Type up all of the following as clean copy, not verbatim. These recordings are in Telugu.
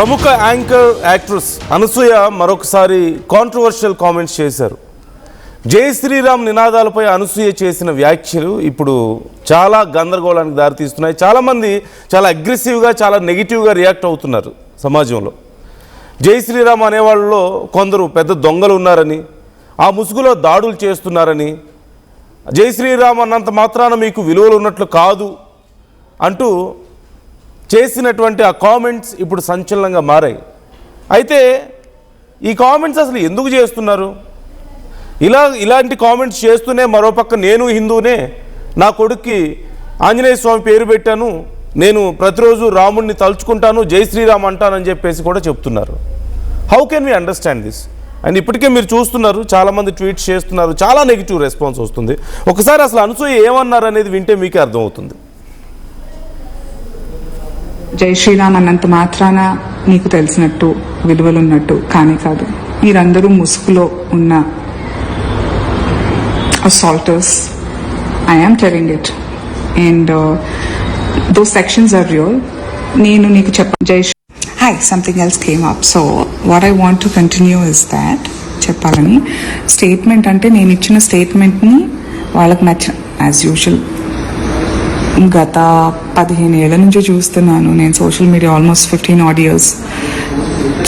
ప్రముఖ యాంకర్ యాక్ట్రెస్ అనసూయ మరొకసారి కాంట్రవర్షియల్ కామెంట్స్ చేశారు. జై శ్రీరామ్ నినాదాలపై అనసూయ చేసిన వ్యాఖ్యలు ఇప్పుడు చాలా గందరగోళానికి దారితీస్తున్నాయి. చాలామంది చాలా అగ్రెసివ్గా చాలా నెగిటివ్గా రియాక్ట్ అవుతున్నారు సమాజంలో. జై శ్రీరామ్ అనేవాళ్ళలో కొందరు పెద్ద దొంగలు ఉన్నారని, ఆ ముసుగులో దాడులు చేస్తున్నారని, జై శ్రీరామ్ అన్నంత మాత్రాన మీకు విలువలు ఉన్నట్లు కాదు అంటూ చేసినటువంటి ఆ కామెంట్స్ ఇప్పుడు సంచలనంగా మారాయి. అయితే ఈ కామెంట్స్ అసలు ఎందుకు చేస్తున్నారు? ఇలాంటి కామెంట్స్ చేస్తూనే మరోపక్క నేను హిందూనే, నా కొడుక్కి ఆంజనేయ స్వామి పేరు పెట్టాను, నేను ప్రతిరోజు రాముడిని తలుచుకుంటాను, జై శ్రీరామ్ అంటానని చెప్పేసి కూడా చెప్తున్నారు. How can we understand this? And ఇప్పటికే మీరు చూస్తున్నారు, చాలామంది ట్వీట్స్ చేస్తున్నారు, చాలా నెగిటివ్ రెస్పాన్స్ వస్తుంది. ఒకసారి అసలు అనసూయ ఏమన్నారు అనేది వింటే మీకే అర్థమవుతుంది. జై శ్రీరామ్ అన్నంత మాత్రాన నీకు తెలిసినట్టు విలువలున్నట్టు కానీ కాదు. మీరందరూ ముసుగులో ఉన్న assaulters. I am telling it. And those sections are real. నేను నీకు జై Hi, something else came up. So what I want to continue is that చెప్పాలని స్టేట్మెంట్ అంటే నేను ఇచ్చిన స్టేట్మెంట్ని వాళ్ళకి నచ్చిన యాజ్ యూజువల్ గత 15 ఏళ్ల నుంచి చూస్తున్నాను నేను social media, almost 15 odd years.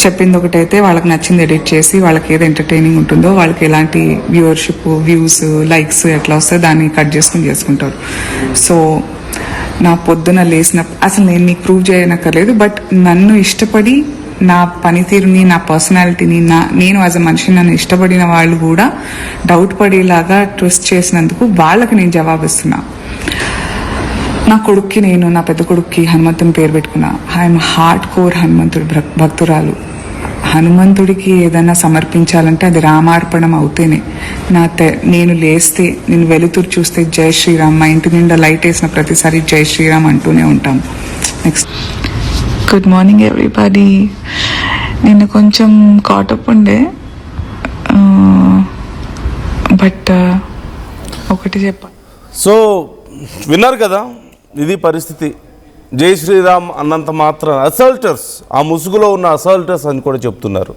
చెప్పింది ఒకటైతే వాళ్ళకి నచ్చింది ఎడిట్ చేసి వాళ్ళకి ఏది ఎంటర్టైనింగ్ ఉంటుందో, వాళ్ళకి ఎలాంటి వ్యూవర్షిప్, వ్యూస్, లైక్స్ ఎట్లా వస్తే దాన్ని కట్ చేసుకుంటారు. సో నా పొద్దున లేచిన అసలు నేను నీకు ప్రూవ్ చేయనక్కర్లేదు, బట్ నన్ను ఇష్టపడి నా పనితీరుని, నా పర్సనాలిటీని, నేను యాజ్ అ మనిషిని నన్ను ఇష్టపడిన వాళ్ళు కూడా డౌట్ పడేలాగా ట్విస్ట్ చేసినందుకు వాళ్ళకి నేను జవాబిస్తున్నా. నా కొడుక్కి నేను, నా పెద్ద కొడుక్కి హనుమంతుని పేరు పెట్టుకున్నా. ఐఎమ్ హార్డ్ కోర్ హనుమంతుడి భక్తురాలు. హనుమంతుడికి ఏదైనా సమర్పించాలంటే అది రామార్పణం అవుతేనే. నేను లేస్తే, నేను వెలుతురు చూస్తే జై శ్రీరామ్, మా ఇంటి నిండా లైట్ వేసిన ప్రతిసారి జై శ్రీరామ్ అంటూనే ఉంటాం. Next, good morning everybody. నేను కొంచెం కాటప్ ఉండే, బట్ ఒకటి చెప్పాలి. సో విన్నారు కదా, ఇది పరిస్థితి. జై శ్రీరామ్ అన్నంత మాత్రం అసాల్టర్స్, ఆ ముసుగులో ఉన్న అసాల్టర్స్ అని కూడా చెప్తున్నారు.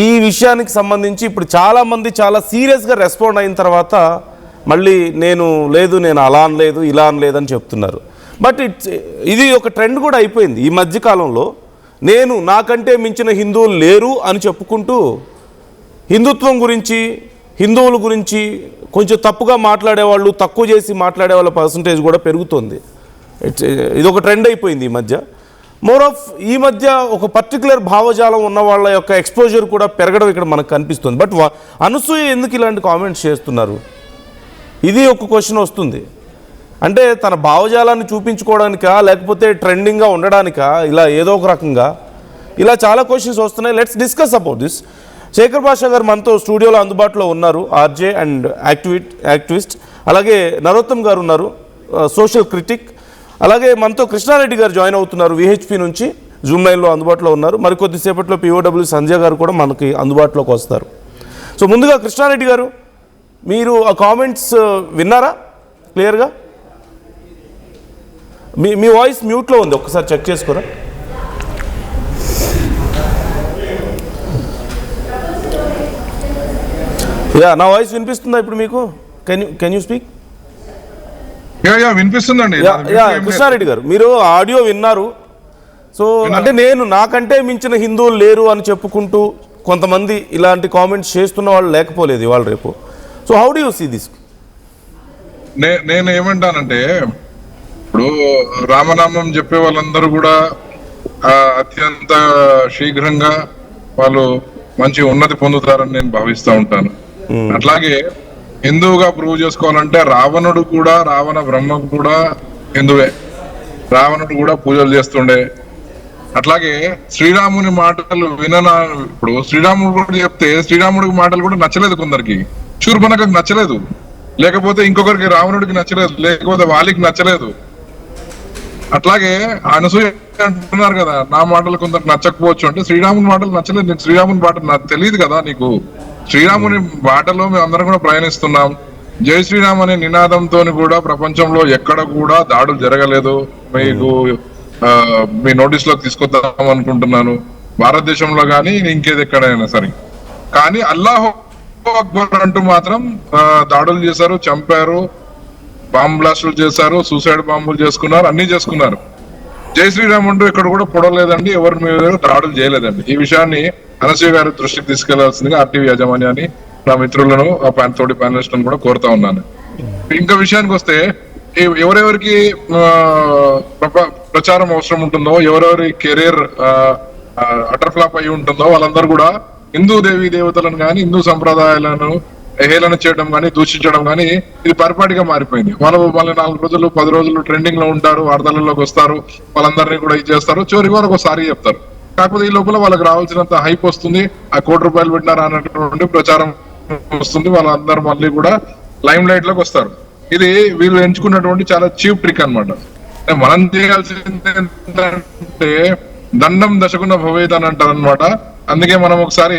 ఈ విషయానికి సంబంధించి ఇప్పుడు చాలామంది చాలా సీరియస్గా రెస్పాండ్ అయిన తర్వాత మళ్ళీ నేను అలా అనలేదు, ఇలా అనలేదని చెప్తున్నారు. బట్ ఇది ఒక ట్రెండ్ కూడా అయిపోయింది ఈ మధ్యకాలంలో. నాకంటే మించిన హిందువులు లేరు అని చెప్పుకుంటూ హిందుత్వం గురించి, హిందువుల గురించి కొంచెం తప్పుగా మాట్లాడేవాళ్ళు, తక్కువ చేసి మాట్లాడే వాళ్ళ పర్సంటేజ్ కూడా పెరుగుతుంది. ఇది ఒక ట్రెండ్ అయిపోయింది ఈ మధ్య. మోర్ ఆఫ్ ఈ మధ్య ఒక పర్టికులర్ భావజాలం ఉన్న వాళ్ళ యొక్క ఎక్స్పోజర్ కూడా పెరగడం ఇక్కడ మనకు కనిపిస్తుంది. బట్ అనసూయ ఎందుకు ఇలాంటి కామెంట్స్ చేస్తున్నారు? ఇది ఒక క్వశ్చన్ వస్తుంది. అంటే తన భావజాలాన్ని చూపించుకోవడానికా, లేకపోతే ట్రెండింగ్గా ఉండడానికా, ఇలా ఏదో ఒక రకంగా ఇలా చాలా క్వశ్చన్స్ వస్తున్నాయి. Let's discuss about this. Shekhar Basha garu మనతో స్టూడియోలో అందుబాటులో ఉన్నారు, ఆర్జే అండ్ యాక్టివిస్ట్. అలాగే నరోత్తమ్ గారు ఉన్నారు, సోషల్ క్రిటిక్. అలాగే మనతో కృష్ణారెడ్డి గారు జాయిన్ అవుతున్నారు, విహెచ్పి నుంచి జూమ్ లైన్లో అందుబాటులో ఉన్నారు. మరి కొద్దిసేపట్లో పిఓడబ్ల్యూ సంజయ్ గారు కూడా మనకి అందుబాటులోకి వస్తారు. సో ముందుగా కృష్ణారెడ్డి గారు, మీరు ఆ కామెంట్స్ విన్నారా క్లియర్గా? మీ వాయిస్ మ్యూట్లో ఉంది, ఒక్కసారి చెక్ చేసుకోరా. నా వాయిస్ వినిపిస్తుందా ఇప్పుడు మీకు? Can you speak? వినిపిస్తుందండి. కృష్ణారెడ్డి గారు, మీరు ఆడియో విన్నారు. సో అంటే నాకంటే మించిన హిందువులు లేరు అని చెప్పుకుంటూ కొంతమంది ఇలాంటి కామెంట్స్ చేస్తున్న వాళ్ళు లేకపోలేదు ఇవాళ రేపు. So how do you see this? నేను ఏమంటానంటే, ఇప్పుడు రామనామం చెప్పే వాళ్ళందరూ కూడా అత్యంత శీఘ్రంగా వాళ్ళు మంచి ఉన్నతి పొందుతారని నేను భావిస్తూ ఉంటాను. అట్లాగే హిందువుగా ప్రూవ్ చేసుకోవాలంటే రావణుడు కూడా, రావణ బ్రహ్మ కూడా హిందువే. రావణుడు కూడా పూజలు చేస్తుండే. అట్లాగే శ్రీరాముని మాటలు ఇప్పుడు శ్రీరాముడు కూడా చెప్తే శ్రీరాముడికి మాటలు కూడా నచ్చలేదు కొందరికి. శూర్పణఖకు నచ్చలేదు, లేకపోతే ఇంకొకరికి రావణుడికి నచ్చలేదు, లేకపోతే వాళ్ళకి నచ్చలేదు. అట్లాగే అనసూయ అంటున్నారు కదా, నా మాటలు కొందరికి నచ్చకపోవచ్చు అంటే శ్రీరాముని మాటలు నచ్చలేదు. నీకు శ్రీరాముని మాటలు నాకు తెలియదు కదా. నీకు శ్రీరాముని బాటలో మేము అందరం కూడా ప్రయాణిస్తున్నాం. జై శ్రీరామ్ అనే నినాదంతో కూడా ప్రపంచంలో ఎక్కడ కూడా దాడులు జరగలేదు. మీకు మీ నోటీస్ లోకి తీసుకొద్దాం అనుకుంటున్నాను, భారతదేశంలో కానీ ఇంకేది ఎక్కడైనా సరే. కానీ అల్లాహ్ అక్బర్ అంటూ మాత్రం దాడులు చేశారు, చంపారు, బాంబ్ బ్లాస్టులు చేశారు, సూసైడ్ బాంబులు చేసుకున్నారు, అన్ని చేసుకున్నారు. జై శ్రీరామ్ అంటూ ఇక్కడ కూడా పొడలేదండి, ఎవరి మీద దాడులు చేయలేదండి. ఈ విషయాన్ని అనసూయ గారి దృష్టికి తీసుకెళ్లాల్సిందిగా ఆర్టీవీ యాజమాన్యాన్ని, నా మిత్రులను, తోటి ప్యానలిస్టులను కూడా కోరుతా ఉన్నాను. ఇంకా విషయానికి వస్తే ఎవరెవరికి ప్రచారం అవసరం ఉంటుందో, ఎవరెవరి కెరీర్ అటర్ ఫ్లాప్ అయి ఉంటుందో వాళ్ళందరూ కూడా హిందూ దేవీ దేవతలను కానీ, హిందూ సంప్రదాయాలను హేళన చేయడం కానీ, దూషించడం కానీ ఇది పరిపాటిగా మారిపోయింది. వాళ్ళు మళ్ళీ 4 రోజులు 10 రోజులు ట్రెండింగ్ లో ఉంటారు, వార్తలలోకి వస్తారు, వాళ్ళందరినీ కూడా ఇది చేస్తారు, చివరికి వాళ్ళకి ఒకసారి చెప్తారు. కాకపోతే ఈ లోపల వాళ్ళకి రావాల్సినంత హైప్ వస్తుంది, ఆ ₹1 కోటి పెట్టినారా అన్నటువంటి ప్రచారం వస్తుంది, వాళ్ళందరూ మళ్ళీ కూడా లైమ్ లైట్ లోకి వస్తారు. ఇది వీళ్ళు ఎంచుకున్నటువంటి చాలా చీప్ ట్రిక్ అన్నమాట. మనం చేయాల్సింది ఏంటంటే దండం దశకున్న భవేద్ అని అంటారు అనమాట. అందుకే మనం ఒకసారి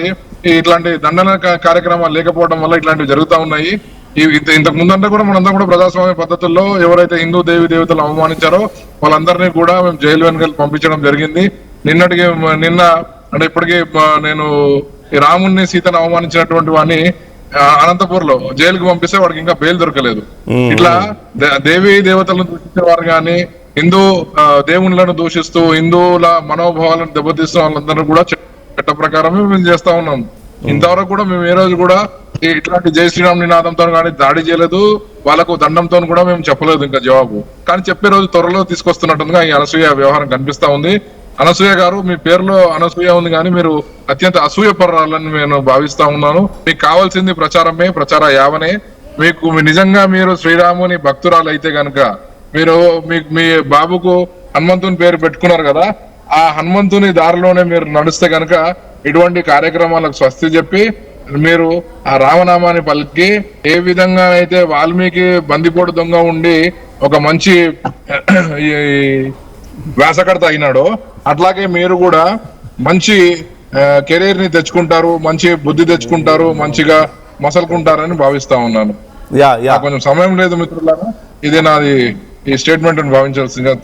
ఇట్లాంటి దండన కార్యక్రమాలు లేకపోవడం వల్ల ఇట్లాంటివి జరుగుతూ ఉన్నాయి. ఇంతకు ముందంతా కూడా మనంతా కూడా ప్రజాస్వామ్య పద్ధతుల్లో ఎవరైతే హిందూ దేవి దేవతలు అవమానించారో వాళ్ళందరినీ కూడా మేము జైలు వెనుకలు పంపించడం జరిగింది. నిన్న అంటే ఇప్పటికీ నేను ఈ రాముణ్ణి సీతను అవమానించినటువంటి వాడిని అనంతపూర్ లో జైలుకి పంపిస్తే వాడికి ఇంకా బెయిల్ దొరకలేదు. ఇట్లా దేవీ దేవతలను దూషించేవారు కానీ, హిందూ దేవుళ్ళను దూషిస్తూ హిందువుల మనోభావాలను దెబ్బతీస్తూ వాళ్ళందరూ కూడా చట్ట ప్రకారమే మేము చేస్తా ఉన్నాం. ఇంతవరకు కూడా మేము ఏ రోజు కూడా ఇట్లాంటి జై శ్రీరామ్ నినాదంతో కానీ దాడి చేయలేదు, వాళ్ళకు దండంతో కూడా మేము చెప్పలేదు ఇంకా జవాబు. కానీ చెప్పే రోజు త్వరలో తీసుకొస్తున్నట్టుగా ఈ అనసూయ వ్యవహారం కనిపిస్తా ఉంది. అనసూయ గారు, మీ పేరులో అనసూయ ఉంది కానీ మీరు అత్యంత అసూయపరాలని నేను భావిస్తా ఉన్నాను. మీకు కావాల్సింది ప్రచారమే, ప్రచార యావనే. మీకు నిజంగా మీరు శ్రీరాముని భక్తురాలు అయితే గనక మీరు మీ బాబుకు హనుమంతుని పేరు పెట్టుకున్నారు కదా, ఆ హనుమంతుని దారిలోనే మీరు నడుస్తే గనక ఇటువంటి కార్యక్రమాలకు స్వస్తి చెప్పి మీరు ఆ రామనామాన్ని పలికి ఏ విధంగా అయితే వాల్మీకి బందిపోటు దొంగ ఉండి ఒక మంచి వ్యాసకర్త అయినాడో అట్లాగే మీరు కూడా మంచి కెరీర్ ని తెచ్చుకుంటారు, మంచి బుద్ధి తెచ్చుకుంటారు, మంచిగా మసలుకుంటారని భావిస్తా ఉన్నాను. కొంచెం సమయం లేదు మిత్రులారా, ఇదే నాది ఈ స్టేట్మెంట్ భావించాల్సిందిగా.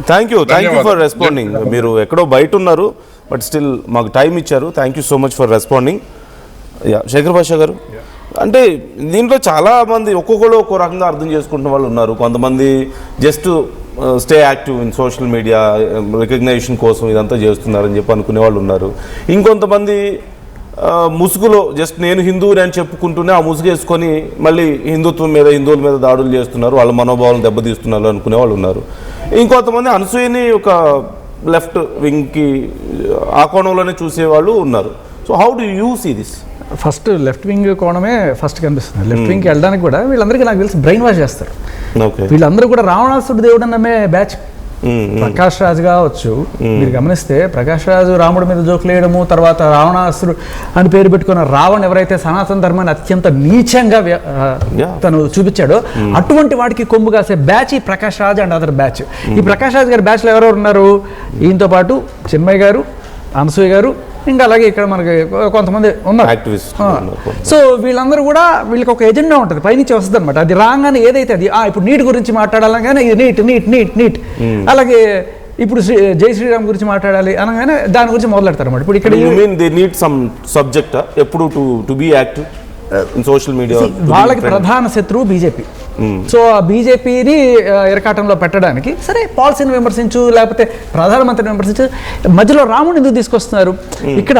Thank you for responding. మీరు ఎక్కడో బయట ఉన్నారు బట్ స్టిల్ మాకు టైం ఇచ్చారు. Thank you so much for responding. Shekhar Basha గారు, అంటే దీంట్లో చాలామంది ఒక్కొక్కరు ఒక్కో రకంగా అర్థం చేసుకుంటున్న వాళ్ళు ఉన్నారు. కొంతమంది just stay active in social media recognition కోసం ఇదంతా చేస్తున్నారని చెప్పి అనుకునే వాళ్ళు ఉన్నారు. ఇంకొంతమంది ముసుగులో జస్ట్ నేను హిందువుని అని చెప్పుకుంటూనే ఆ ముసుగు వేసుకొని మళ్ళీ హిందుత్వం మీద, హిందువుల మీద దాడులు చేస్తున్నారు, వాళ్ళ మనోభావాలను దెబ్బతీస్తున్నారు అనుకునే వాళ్ళు ఉన్నారు. ఇంకొంతమంది అనసూయని ఒక లెఫ్ట్ వింగ్కి ఆ కోణంలోనే చూసేవాళ్ళు ఉన్నారు. So how do you see this? First left wing కోణమే ఫస్ట్ కనిపిస్తుంది. లెఫ్ట్ వింగ్కి వెళ్ళడానికి కూడా వీళ్ళందరికీ నాకు తెలిసి బ్రెయిన్ వాష్ చేస్తారు. వీళ్ళందరూ కూడా రావణాసుడు దేవుడు నమ్మే బ్యాచ్. ప్రకాష్ రాజ్ కావచ్చు, మీరు గమనిస్తే ప్రకాష్ రాజు రాముడి మీద జోకులు వేయడము, తర్వాత రావణాసుడు అని పేరు పెట్టుకున్న రావణ్ ఎవరైతే సనాతన ధర్మాన్ని అత్యంత నీచంగా తను చూపించాడో అటువంటి వాడికి కొమ్ము కాసే బ్యాచ్ ఈ Prakash Raj and other batch. ఈ ప్రకాష్ రాజ్ గారి బ్యాచ్లో ఎవరెవరు ఉన్నారు? ఈయనతో పాటు చిన్మయ్య గారు, అనసూయ గారు, ఇంకా అలాగే ఇక్కడ మనకి కొంతమంది ఉన్నారు. సో వీళ్ళందరూ కూడా వీళ్ళకి ఒక ఎజెండా ఉంటుంది, పైనుంచి వస్తుంది అనమాట. అది రాగానే ఏదైతే అది ఇప్పుడు నీట్ గురించి మాట్లాడాలని కానీ ఇది నీట్ నీట్ నీట్ నీట్, అలాగే ఇప్పుడు జై శ్రీరామ్ గురించి మాట్లాడాలి అనగానే దాని గురించి మొదలెడతారు అన్నమాట. ఇప్పుడు ఇక్కడ ఎప్పుడు to be active in social media వాళ్ళకి ప్రధాన శత్రువు బీజేపీ. సో ఆ బీజేపీని ఇరకాటంలో పెట్టడానికి సరే పాలసీని విమర్శించు, లేకపోతే ప్రధానమంత్రిని విమర్శించు, మధ్యలో రాముడిని ఎందుకు తీసుకొస్తున్నారు? ఇక్కడ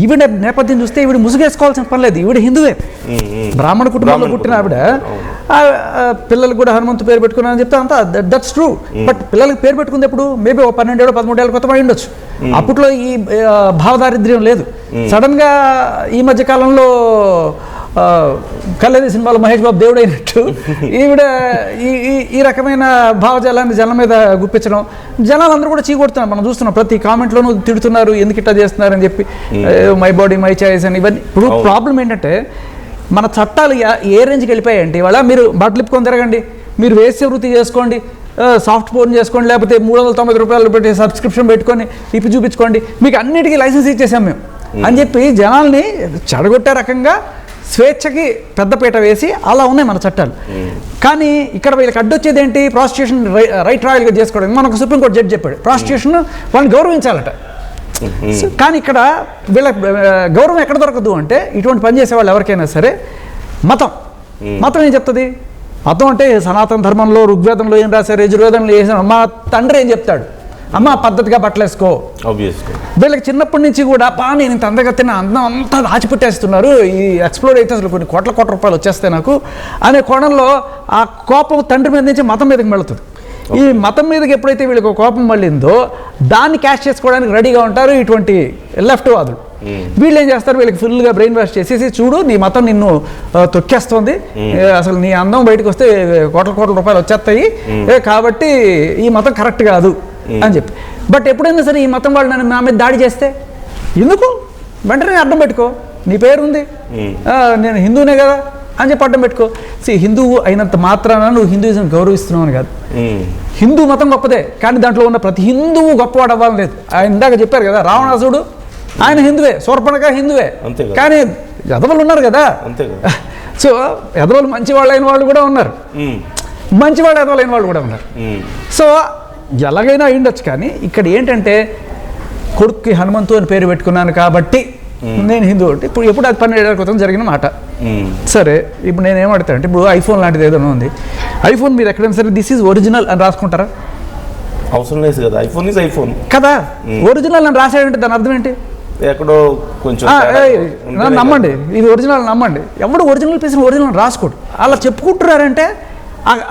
ఈవిడ నేపథ్యం చూస్తే ఈవిడ ముసుగేసుకోవాల్సిన పని లేదు, ఈవిడ హిందువే, బ్రాహ్మణ కుటుంబంలో పుట్టిన ఆవిడ. పిల్లలకు కూడా హనుమంతు పేరు పెట్టుకున్నారని చెప్తే అంతా దట్స్ ట్రూ. బట్ పిల్లలకి పేరు పెట్టుకుంది ఎప్పుడు? మేబీ 12 ఏళ్ళు 13 ఏళ్ళ కొత్త ఉండొచ్చు. అప్పట్లో ఈ భావదారిద్ర్యం లేదు. సడన్ గా ఈ మధ్య కాలంలో కళ్యాణి సినిమాలో మహేష్ బాబు దేవుడు అయినట్టు ఈవిడ ఈ రకమైన భావజాలాన్ని జనం మీద గుప్పించడం, జనాలందరూ కూడా చీకొడుతున్నారు. మనం చూస్తున్నాం, ప్రతి కామెంట్లోనూ తిడుతున్నారు, ఎందుకు ఇట్లా చేస్తున్నారని చెప్పి, మై బాడీ మై చాయిస్ అని. ఇవన్నీ ఇప్పుడు ప్రాబ్లం ఏంటంటే మన చట్టాలు ఏ రేంజ్కి వెళ్ళిపోయాయంటే, ఇవాళ మీరు బట్టలు ఇప్పుకొని తిరగండి, మీరు వేశ్య వృత్తి చేసుకోండి, సాఫ్ట్ ఫోన్ చేసుకోండి, లేకపోతే ₹390 పెట్టి సబ్స్క్రిప్షన్ పెట్టుకొని ఇప్పి చూపించుకోండి, మీకు అన్నిటికీ లైసెన్స్ ఇచ్చేసాం మేము అని చెప్పి జనాల్ని చెడగొట్టే రకంగా స్వేచ్ఛకి పెద్దపీట వేసి అలా ఉన్నాయి మన చట్టాలు. కానీ ఇక్కడ వీళ్ళకి అడ్డొచ్చేది ఏంటి? ప్రాస్టిట్యూషన్ రైట్ రాయల్గా చేసుకోవడం. మనకు సుప్రీంకోర్టు జడ్జి చెప్పాడు ప్రాస్టిట్యూషన్ వాళ్ళని గౌరవించాలట. కానీ ఇక్కడ వీళ్ళ గౌరవం ఎక్కడ దొరకదు అంటే ఇటువంటి పని చేసే వాళ్ళు ఎవరికైనా సరే మతం ఏం చెప్తుంది? మతం అంటే సనాతన ధర్మంలో ఋగ్వేదంలో ఏం రాశారు, యజుర్వేదంలో ఏం, మా తండ్రి ఏం చెప్తాడు, అమ్మ పద్ధతిగా బట్టలేసుకో. వీళ్ళకి చిన్నప్పటి నుంచి కూడా నేను ఇంత అందగా తిన్న అందం అంతా దాచిపెట్టేస్తున్నారు, ఈ ఎక్స్ప్లోర్ అయితే అసలు కొన్ని కోట్ల రూపాయలు వచ్చేస్తాయి నాకు అనే కోణంలో ఆ కోపం తండ్రి మీద నుంచి మతం మీదకి వెళుతుంది. ఈ మతం మీదకి ఎప్పుడైతే వీళ్ళకి కోపం మళ్ళిందో దాన్ని క్యాష్ చేసుకోవడానికి రెడీగా ఉంటారు ఇటువంటి లెఫ్ట్ వాదులు. వీళ్ళు ఏం చేస్తారు? వీళ్ళకి ఫుల్గా బ్రెయిన్ వాష్ చేసేసి, చూడు నీ మతం నిన్ను తొక్కేస్తుంది, అసలు నీ అందం బయటకు వస్తే కోట్ల రూపాయలు వచ్చేస్తాయి, కాబట్టి ఈ మతం కరెక్ట్ కాదు అని చెప్పి. బట్ ఎప్పుడైనా సరే ఈ మతం వాళ్ళు నా మీద దాడి చేస్తే ఎందుకు వెంటనే అడ్డం పెట్టుకో, నీ పేరు ఉంది, నేను హిందూనే కదా అని చెప్పి అడ్డం పెట్టుకో. హిందువు అయినంత మాత్రాన నువ్వు హిందూయిజం గౌరవిస్తున్నావు అని కాదు. హిందూ మతం గొప్పదే, కానీ దాంట్లో ఉన్న ప్రతి హిందువు గొప్పవాడు అవ్వాలని లేదు. ఆయన ఇందాక చెప్పారు కదా, రావణాసుడు ఆయన హిందువే, శూర్పణఖ హిందువే, కానీ ఎదవలు ఉన్నారు కదా. సో ఎదవలు మంచి వాళ్ళు అయిన వాళ్ళు కూడా ఉన్నారు, మంచివాళ్ళు ఎదవలైన వాళ్ళు కూడా ఉన్నారు. సో ఎలాగైనా అయ్యుండొచ్చు. కానీ ఇక్కడ ఏంటంటే కొడుక్కి హనుమంతు అని పేరు పెట్టుకున్నాను కాబట్టి నేను హిందూ అంటే ఇప్పుడు ఎప్పుడు అది 12 ఏళ్ల క్రితం జరిగిన మాట. సరే, ఇప్పుడు నేను ఏమడతాను అంటే ఇప్పుడు ఐఫోన్ లాంటిది ఏదైనా ఉంది, ఐఫోన్ మీరు ఎక్కడైనా సరే దిస్ ఈజ్ ఒరిజినల్ అని రాసుకుంటారా? అవసరం లేదు కదా, ఐఫోన్ ఈజ్ ఐఫోన్ కదా. ఒరిజినల్ అని రాసాడంటే దాని అర్థం ఏంటి? ఎక్కడో కొంచెం నమ్మండి, ఇది ఒరిజినల్ నమ్మండి. ఎవడు ఒరిజినల్ పీస్ని ఒరిజినల్ రాసుకోడు. అలా చెప్పుకుంటున్నారంటే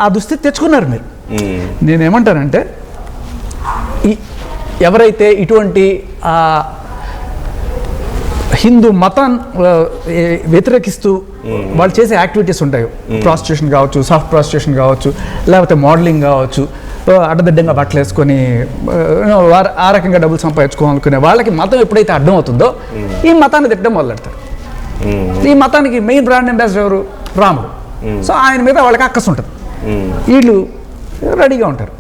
ఆ దుస్థితి తెచ్చుకున్నారు మీరు. నేనేమంటానంటే ఎవరైతే ఇటువంటి హిందూ మతం వ్యతిరేకిస్తూ వాళ్ళు చేసే యాక్టివిటీస్ ఉంటాయి, ప్రాస్టిట్యూషన్ కావచ్చు, సాఫ్ట్ ప్రాస్టిట్యూషన్ కావచ్చు, లేకపోతే మోడలింగ్ కావచ్చు, అడ్డదిడ్డంగా బట్టలు వేసుకొని ఆ రకంగా డబ్బులు సంపాదించుకోవాలనుకునే వాళ్ళకి మతం ఎప్పుడైతే అడ్డం అవుతుందో ఈ మతాన్ని తిట్టడం మొదలెడతారు. ఈ మతానికి మెయిన్ బ్రాండ్ అంబాసిడర్ ఎవరు? రాముడు. సో ఆయన మీద వాళ్ళకి అక్కసు ఉంటుంది, వీళ్ళు రెడీగా ఉంటారు.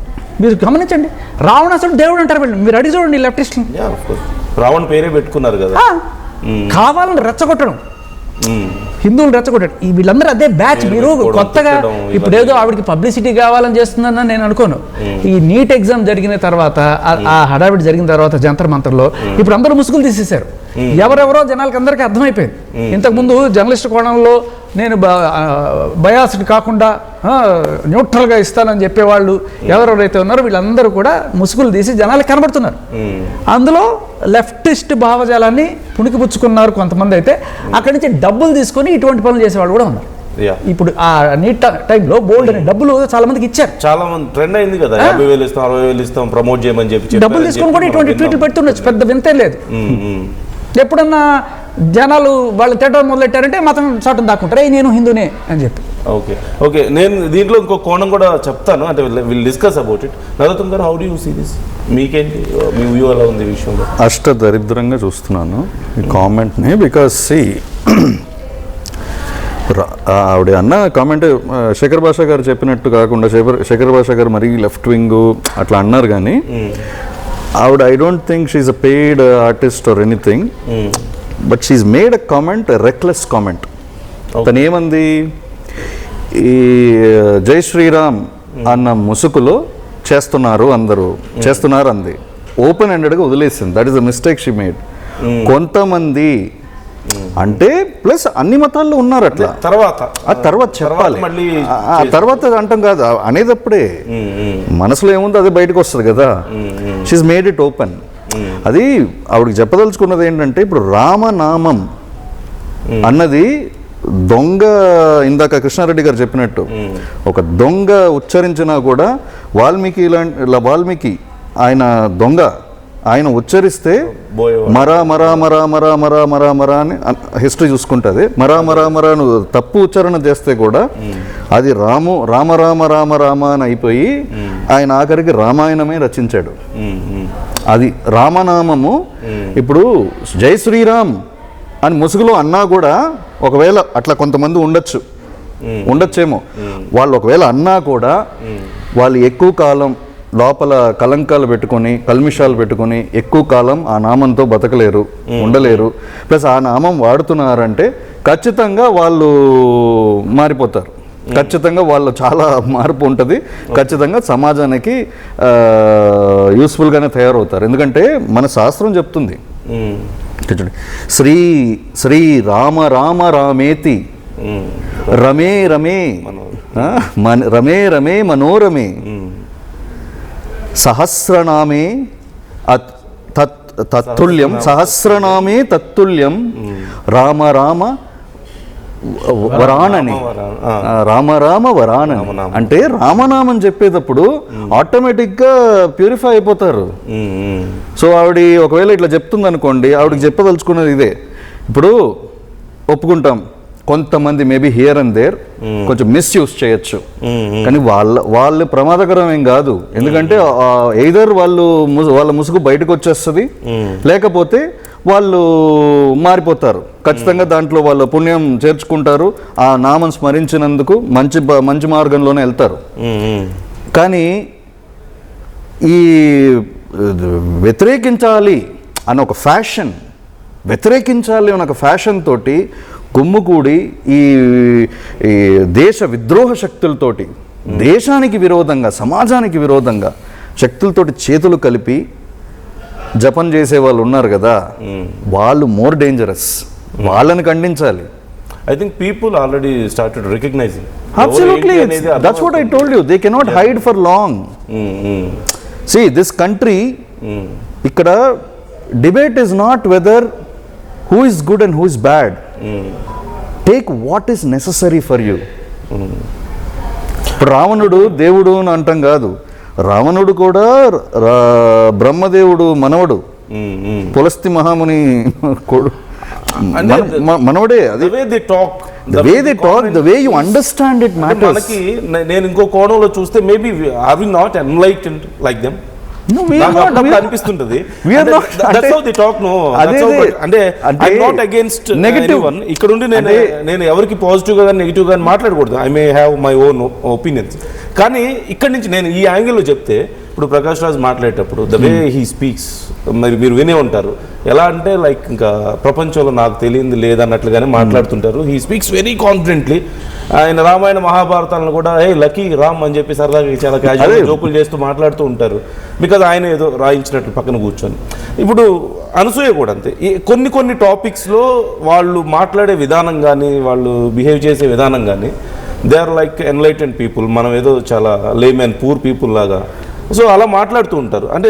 మీరు గమనించండి, రావణాసుడు దేవుడు అంటారు వీళ్ళు. మీరు అడిగి చూడండి లెఫ్టిస్టులు, రావణ పేరే పెట్టుకున్నారు కదా, కావాలని రెచ్చగొట్టడం, హిందువులు రెచ్చగొట్టడం. వీళ్ళందరూ అదే బ్యాచ్. మీరు కొత్తగా ఇప్పుడు ఏదో ఆవిడకి పబ్లిసిటీ కావాలని చేస్తుందని నేను అనుకోను. ఈ నీట్ ఎగ్జామ్ జరిగిన తర్వాత, ఆ హడావిడి జరిగిన తర్వాత జంతర్ మంతర్లో ఇప్పుడు అందరూ ముసుగులు తీసేశారు. ఎవరెవరో జనాలకి అందరికీ అర్థమైపోయింది. ఇంతకుముందు జర్నలిస్ట్ కోణంలో నేను బయాస్డ్ కాకుండా న్యూట్రల్గా ఇస్తానని చెప్పేవాళ్ళు ఎవరెవరైతే ఉన్నారో వీళ్ళందరూ కూడా ముసుగులు తీసి జనాలకు కనబడుతున్నారు. అందులో లెఫ్టిస్ట్ భావజాలాన్ని పుణికిపుచ్చుకున్నారు కొంతమంది. అయితే అక్కడి నుంచి డబ్బులు తీసుకొని ఇటువంటి పనులు చేసేవాళ్ళు కూడా ఉన్నారు. ఇప్పుడు ఆ నీట్ టైంలో బోల్డ్ అనే డబ్బులు చాలా మందికి ఇచ్చారు. చాలా మంది ట్రెండ్ అయింది కదా, 50,000 ఇస్తాం, 60,000 ఇస్తాం, ప్రమోట్ చేయమని చెప్పి డబ్బులు తీసుకొని కూడా ఇటువంటి ట్వీట్లు పెడుతుండొచ్చు, పెద్ద వింతే లేదు. ఎప్పుడన్నా జనాలు వాళ్ళు తిట్టడం మొదలెట్టారంటే మతం చాటును దాక్కుంటారు, నేను హిందూనే అని చెప్పి. ఓకే నేను దీంట్లో ఇంకో కోణం కూడా చెప్తాను, అంటే will discuss about it. Narottam గారు, how do you see this? మీకేంటి, మీ వ్యూ ఎలా ఉంది ఈ విషయంలో? దరిద్రంగా చూస్తున్నాను ఈ కామెంట్ని. బికాస్ ఆవిడ అన్న కామెంట్ శేఖర్ భాష గారు చెప్పినట్టు కాకుండా, శేఖర్ భాష గారు మరీ లెఫ్ట్ వింగ్ అట్లా అన్నారు. కానీ ఆవిడ I don't think she a paid artist or anything, but she made a comment, reckless comment. తను ఏమంది, ఈ జై శ్రీరామ్ అన్న ముసుగులో చేస్తున్నారు అందరూ చేస్తున్నారు అంది, ఓపెన్ హెండెడ్గా వదిలేసింది. That is the mistake she made. కొంతమంది అంటే ప్లస్ అన్ని మతాల్లో ఉన్నారు అట్లా, తర్వాత చెప్పాలి, ఆ తర్వాత అంటాం కాదు అనేటప్పుడే మనసులో ఏముందో అదే బయటకు వస్తుంది కదా. She made it open. అది ఆవిడకి చెప్పదలుచుకున్నది ఏంటంటే, ఇప్పుడు రామనామం అన్నది దొంగ, ఇందాక కృష్ణారెడ్డి గారు చెప్పినట్టు ఒక దొంగ ఉచ్చరించినా కూడా వాల్మీకి ఆయన దొంగ, ఆయన ఉచ్చరిస్తే మరా మరా మరా మరా మరా మరా మరా అని హిస్టరీ చూసుకుంటుంది. మరా మరా మరా నువ్వు తప్పు ఉచ్చారణ చేస్తే కూడా అది రామ రామ రామ రామ అని అయిపోయి ఆయన ఆఖరికి రామాయణమే రచించాడు. అది రామనామము. ఇప్పుడు జై శ్రీరామ్ అని ముసుగులో అన్నా కూడా, ఒకవేళ అట్లా కొంతమంది ఉండొచ్చేమో, వాళ్ళు ఒకవేళ అన్నా కూడా వాళ్ళు ఎక్కువ కాలం లోపల కలంకాలు పెట్టుకొని కల్మిషాలు పెట్టుకొని ఎక్కువ కాలం ఆ నామంతో బతకలేరు, ఉండలేరు. ప్లస్ ఆ నామం వాడుతున్నారంటే ఖచ్చితంగా వాళ్ళు మారిపోతారు, ఖచ్చితంగా వాళ్ళు చాలా మార్పు ఉంటుంది, ఖచ్చితంగా సమాజానికి యూస్ఫుల్గానే తయారవుతారు. ఎందుకంటే మన శాస్త్రం చెప్తుంది, శ్రీ శ్రీ రామ రామ రామేతి రమే రమే రమే రమే మనోరమే సహస్రనామే తత్తుల్యం సహస్రనామే తత్తుల్యం రామ రామ వరానని రామ రామ వరానని. అంటే రామనామం చెప్పేటప్పుడు ఆటోమేటిక్గా ప్యూరిఫై అయిపోతారు. సో ఆవిడ ఒకవేళ ఇట్లా చెప్తుంది అనుకోండి, ఆవిడకి చెప్పదలుచుకున్నది ఇదే. ఇప్పుడు ఒప్పుకుంటాం, కొంతమంది మేబీ హియర్ అండ్ దేర్ కొంచెం మిస్యూజ్ చేయొచ్చు, కానీ వాళ్ళు ప్రమాదకరం ఏం కాదు. ఎందుకంటే ఎయిదర్ వాళ్ళ ముసుగు బయటకు వచ్చేస్తుంది, లేకపోతే వాళ్ళు మారిపోతారు. ఖచ్చితంగా దాంట్లో వాళ్ళ పుణ్యం చేర్చుకుంటారు, ఆ నామం స్మరించినందుకు మంచి మార్గంలోనే వెళ్తారు. కానీ ఈ వ్యతిరేకించాలి అన్న ఒక ఫ్యాషన్, వ్యతిరేకించాలి అన్న ఒక ఫ్యాషన్ తోటి గుమ్ముకూడి ఈ దేశ విద్రోహ శక్తులతోటి, దేశానికి విరోధంగా, సమాజానికి విరోధంగా శక్తులతోటి చేతులు కలిపి జపం చేసే వాళ్ళు ఉన్నారు కదా, వాళ్ళు మోర్ డేంజరస్. వాళ్ళని ఖండించాలి. I think people already started recognizing. Absolutely, that's what I told you. They cannot hide for long. See, this country, ఇక్కడ debate is not whether who is good and who is bad. Take what is necessary for you. ఇప్పుడు రావణుడు దేవుడు అని అంటాం కాదు, రావణుడు కూడా బ్రహ్మదేవుడు మనవడు, పులస్తి మహాముని మనవడే. The way they talk, the way you understand it matters. మనకి నేను ఇంకో కోణంలో చూస్తే maybe are we not enlightened like them? No, we are not. అనిపిస్తుంటది. We are not. That's how they talk. No, that's how. అంటే I'm not against anyone. ఇక్కడ ఉండి నేను ఎవరికి పాజిటివ్ గా నెగిటివ్ గా మాట్లాడకూడదు. I may have my own opinions. కానీ ఇక్కడ నుంచి నేను ఈ యాంగిల్లో చెప్తే, ఇప్పుడు ప్రకాష్ రాజ్ మాట్లాడేటప్పుడు ద వే హీ స్పీక్స్, మరి మీరు వినే ఉంటారు, ఎలా అంటే లైక్ ఇంకా ప్రపంచంలో నాకు తెలియంది లేదన్నట్లుగానే మాట్లాడుతుంటారు. He speaks very confidently. ఆయన రామాయణ మహాభారతాలను కూడా లక్కీ రామ్ అని చెప్పి సరదాగా చాలా క్యాజువల్ జోకులు చేస్తూ మాట్లాడుతూ ఉంటారు, బికాజ్ ఆయన ఏదో రాయించినట్లు పక్కన కూర్చొని. ఇప్పుడు అనసూయ కూడా అంతే, కొన్ని టాపిక్స్లో వాళ్ళు మాట్లాడే విధానం కానీ, వాళ్ళు బిహేవ్ చేసే విధానం కానీ, they are like enlightened people. మనం ఏదో చాలా లేమ్ అండ్ పూర్ పీపుల్ లాగా సో అలా మాట్లాడుతూ ఉంటారు. అంటే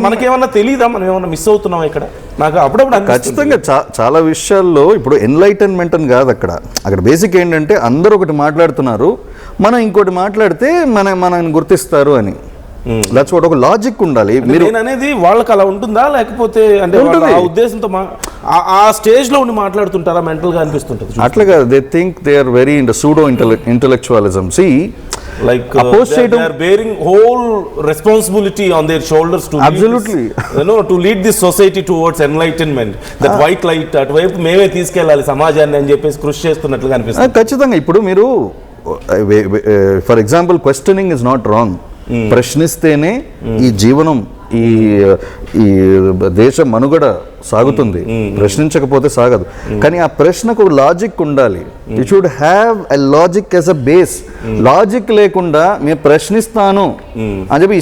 మనకేమన్నా తెలియదా, మనం ఏమన్నా మిస్ అవుతున్నాం ఇక్కడ? నాకు అప్పుడప్పుడు ఖచ్చితంగా చాలా విషయాల్లో ఇప్పుడు ఎన్లైటన్మెంట్ అని కాదు అక్కడ బేసిక్ ఏంటంటే అందరూ ఒకటి మాట్లాడుతున్నారు, మనం ఇంకోటి మాట్లాడితే మనని గుర్తిస్తారు అని. That's what. ఒక లాజిక్ ఉండాలి. మీరు అనేది వాళ్ళకి అలా ఉంటుందా, లేకపోతే అంటే ఆ ఉద్దేశంతో ఆ స్టేజ్ లో ఉండి మాట్లాడుతుంటారా, మెంటల్ గా అనిపిస్తుంటుంది? అట్లాగా they think they are very in the pseudo intellectualism. సి like they are bearing whole responsibility on their shoulders to absolutely to lead this society towards enlightenment, that white light అటువైపు మేమే తీసుకెళ్ళాలి సమాజాన్ని అని చెప్పేసి కృషి చేస్తున్నట్లుగా అనిపిస్తుంది. ఖచ్చితంగా. ఇప్పుడు మీరు for example questioning is not wrong. ప్రశ్నిస్తేనే ఈ జీవనం, ఈ దేశ మనుగడ సాగుతుంది, ప్రశ్నించకపోతే సాగదు. కానీ ఆ ప్రశ్నకు లాజిక్ ఉండాలి. You should have a logic as a base. Logic లేకుండా నేను ప్రశ్నిస్తాను అని చెప్పి